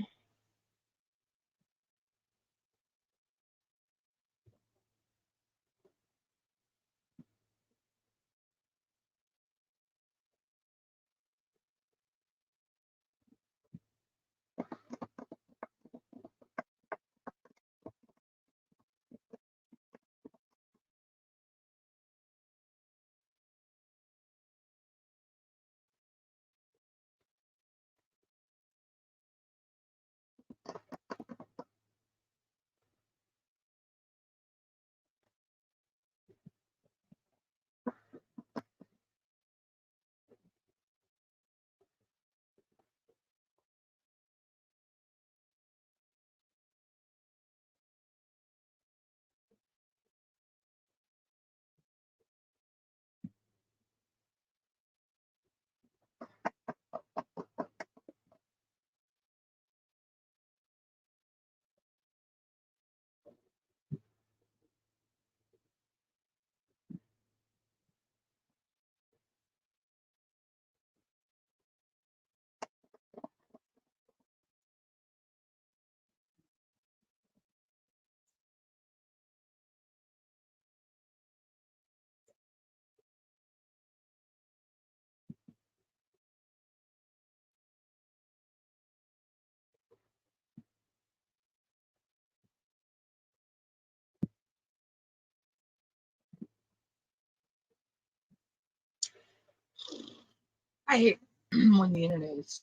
I hate when the internet is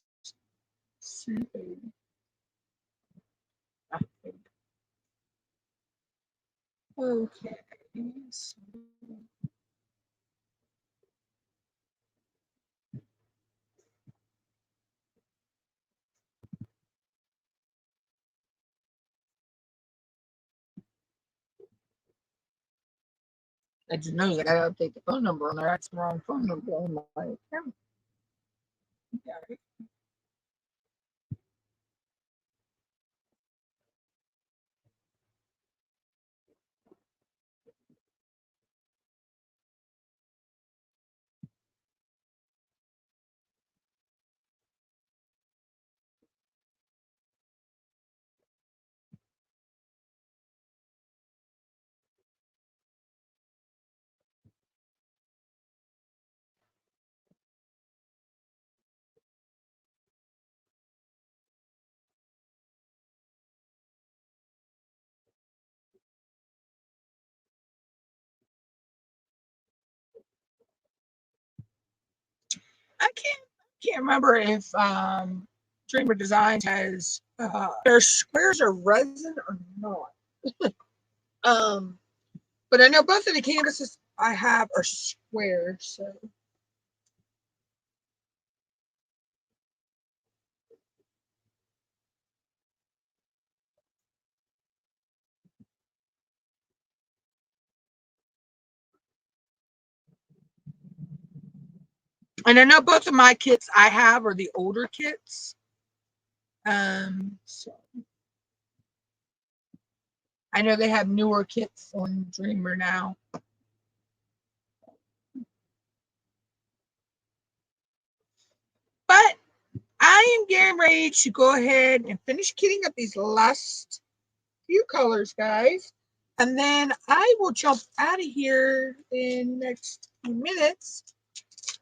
stupid. Okay. So I just know I gotta update the phone number on there. That's the wrong phone number on my account. Okay. I can't remember if Dreamer Designs has their squares are resin or not. um, but I know both of the canvases I have are square, so and I know both of my kits I have are the older kits. So I know they have newer kits on Dreamer now. But I am getting ready to go ahead and finish kitting up these last few colors, guys. And then I will jump out of here in the next few minutes.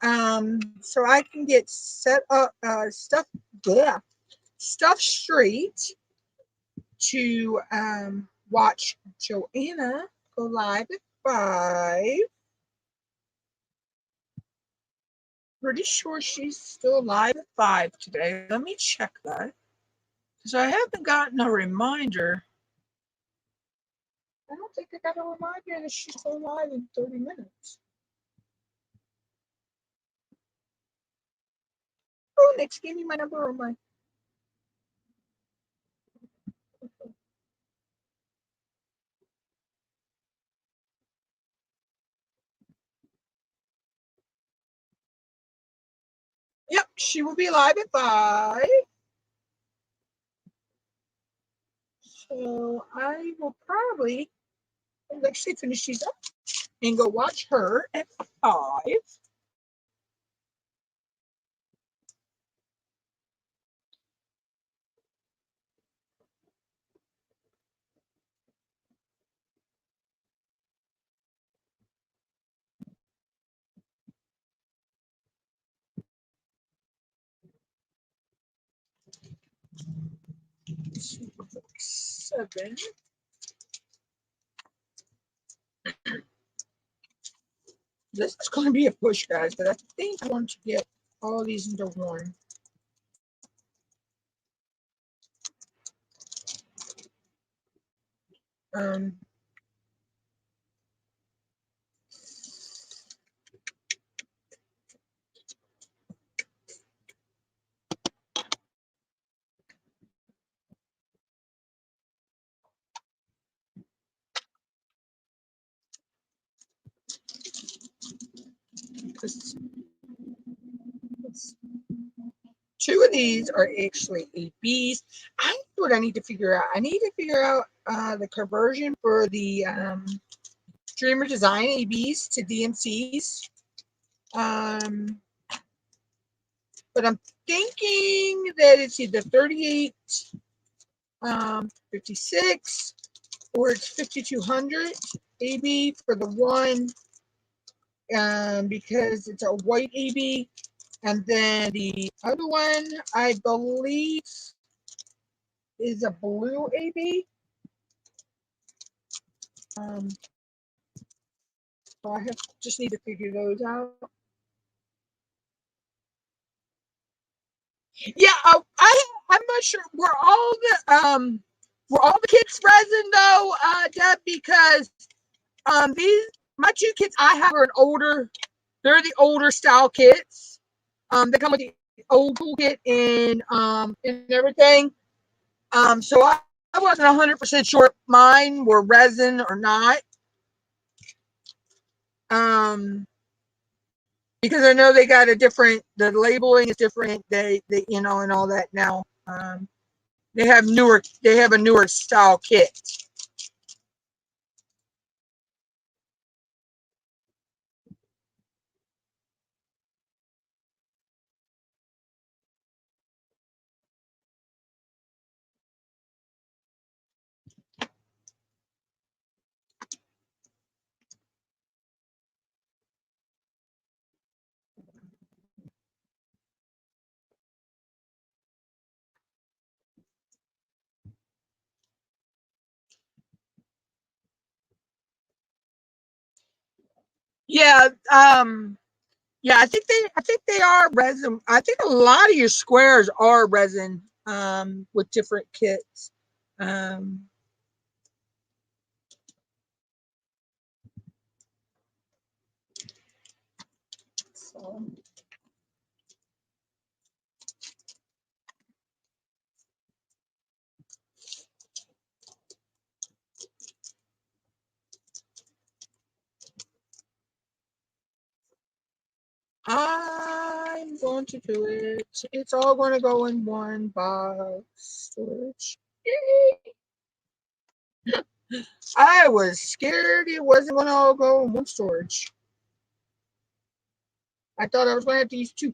So I can get set up, stuff straight to watch Joanna go live at 5. Pretty sure she's still live at 5 today. Let me check that because I haven't gotten a reminder. I don't think I got a reminder that she's still live in 30 minutes. Oh, Nick's gave me my number on my. Yep, she will be live at 5. So I will probably actually finish these up and go watch her at 5. Seven. This is going to be a push, guys, but I think I want to get all these into one. Um, two of these are actually ABs. I know what I need to figure out. I need to figure out the conversion for the Dreamer Design ABs to DMCs. But I'm thinking that it's either 38, 56, or it's 5200 AB for the one, because it's a white AB. And then the other one, I believe, is a blue AB. So I just need to figure those out. Yeah, I'm not sure. Were all the kits resin though, Deb? Because these my two kits I have are an older. They're the older style kits. They come with the old toolkit and everything. So I wasn't 100% sure if mine were resin or not. Um, because I know they got a different. The labeling is different. They and all that now. They have newer. They have a newer style kit. Yeah. Yeah. I think they are resin. I think a lot of your squares are resin. With different kits. Um. So. I'm going to do it. It's all going to go in one box storage. I was scared it wasn't going to all go in one storage. I thought I was going to have to use two.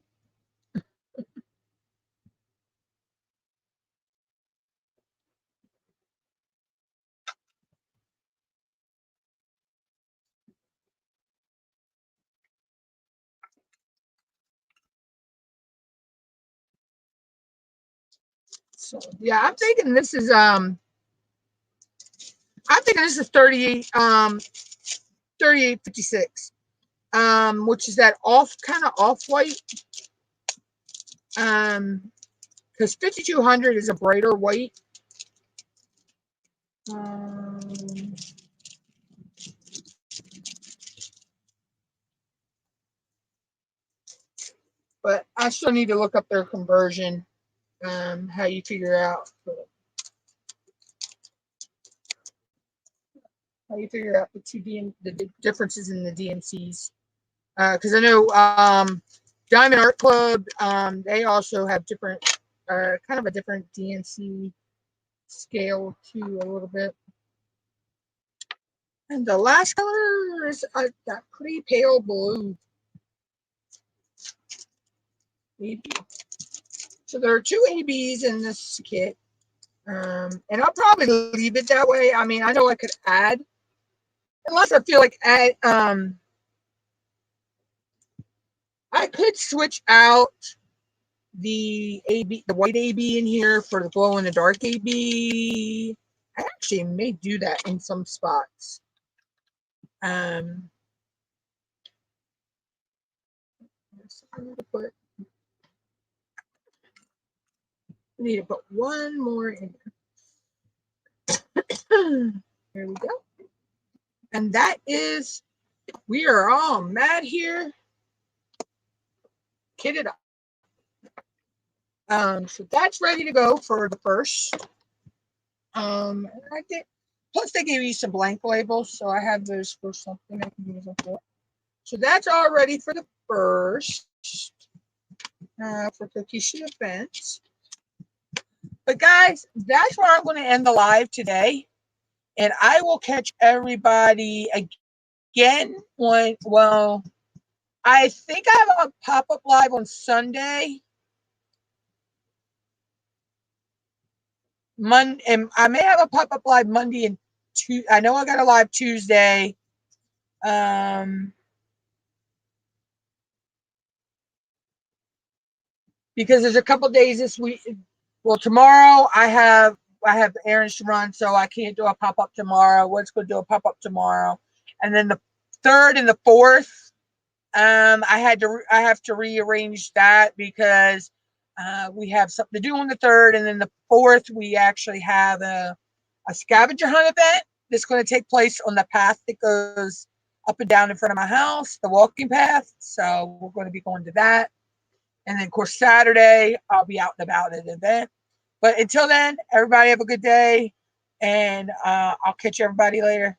So yeah, I'm thinking this is 3856. Which is that off white. Because 5200 is a brighter white. Um, but I still need to look up their conversion. How you figure out the the differences in the DMCs. Because I know Diamond Art Club, they also have different, kind of a different DNC scale too, a little bit. And the last color is that pretty pale blue. AB. So there are two ABs in this kit. And I'll probably leave it that way. I mean, I know I could add, unless I feel like I could switch out the white AB in here for the glow in the dark AB. I actually may do that in some spots. Um, I need to put one more in there. There we go. And that is, we are all mad here. Kitted up. So that's ready to go for the first. I think, plus they gave you some blank labels, so I have those for something I can use them for. So that's all ready for the first, for Cookie events. But guys, that's where I'm going to end the live today. And I will catch everybody again well, I think I have a pop-up live on Sunday. And I may have a pop-up live Monday and Tuesday. I know I got a live Tuesday. Because there's a couple days this week. Well, tomorrow I have errands to run, so I can't do a pop-up tomorrow. What's going to do a pop-up tomorrow? And then the 3rd and the 4th, I have to rearrange that because We have something to do on the 3rd, and then the 4th, we actually have a scavenger hunt event that's going to take place on the path that goes up and down in front of my house, the walking path. So we're going to be going to that. And then, of course, Saturday, I'll be out and about at an event. But until then, everybody have a good day, and I'll catch everybody later.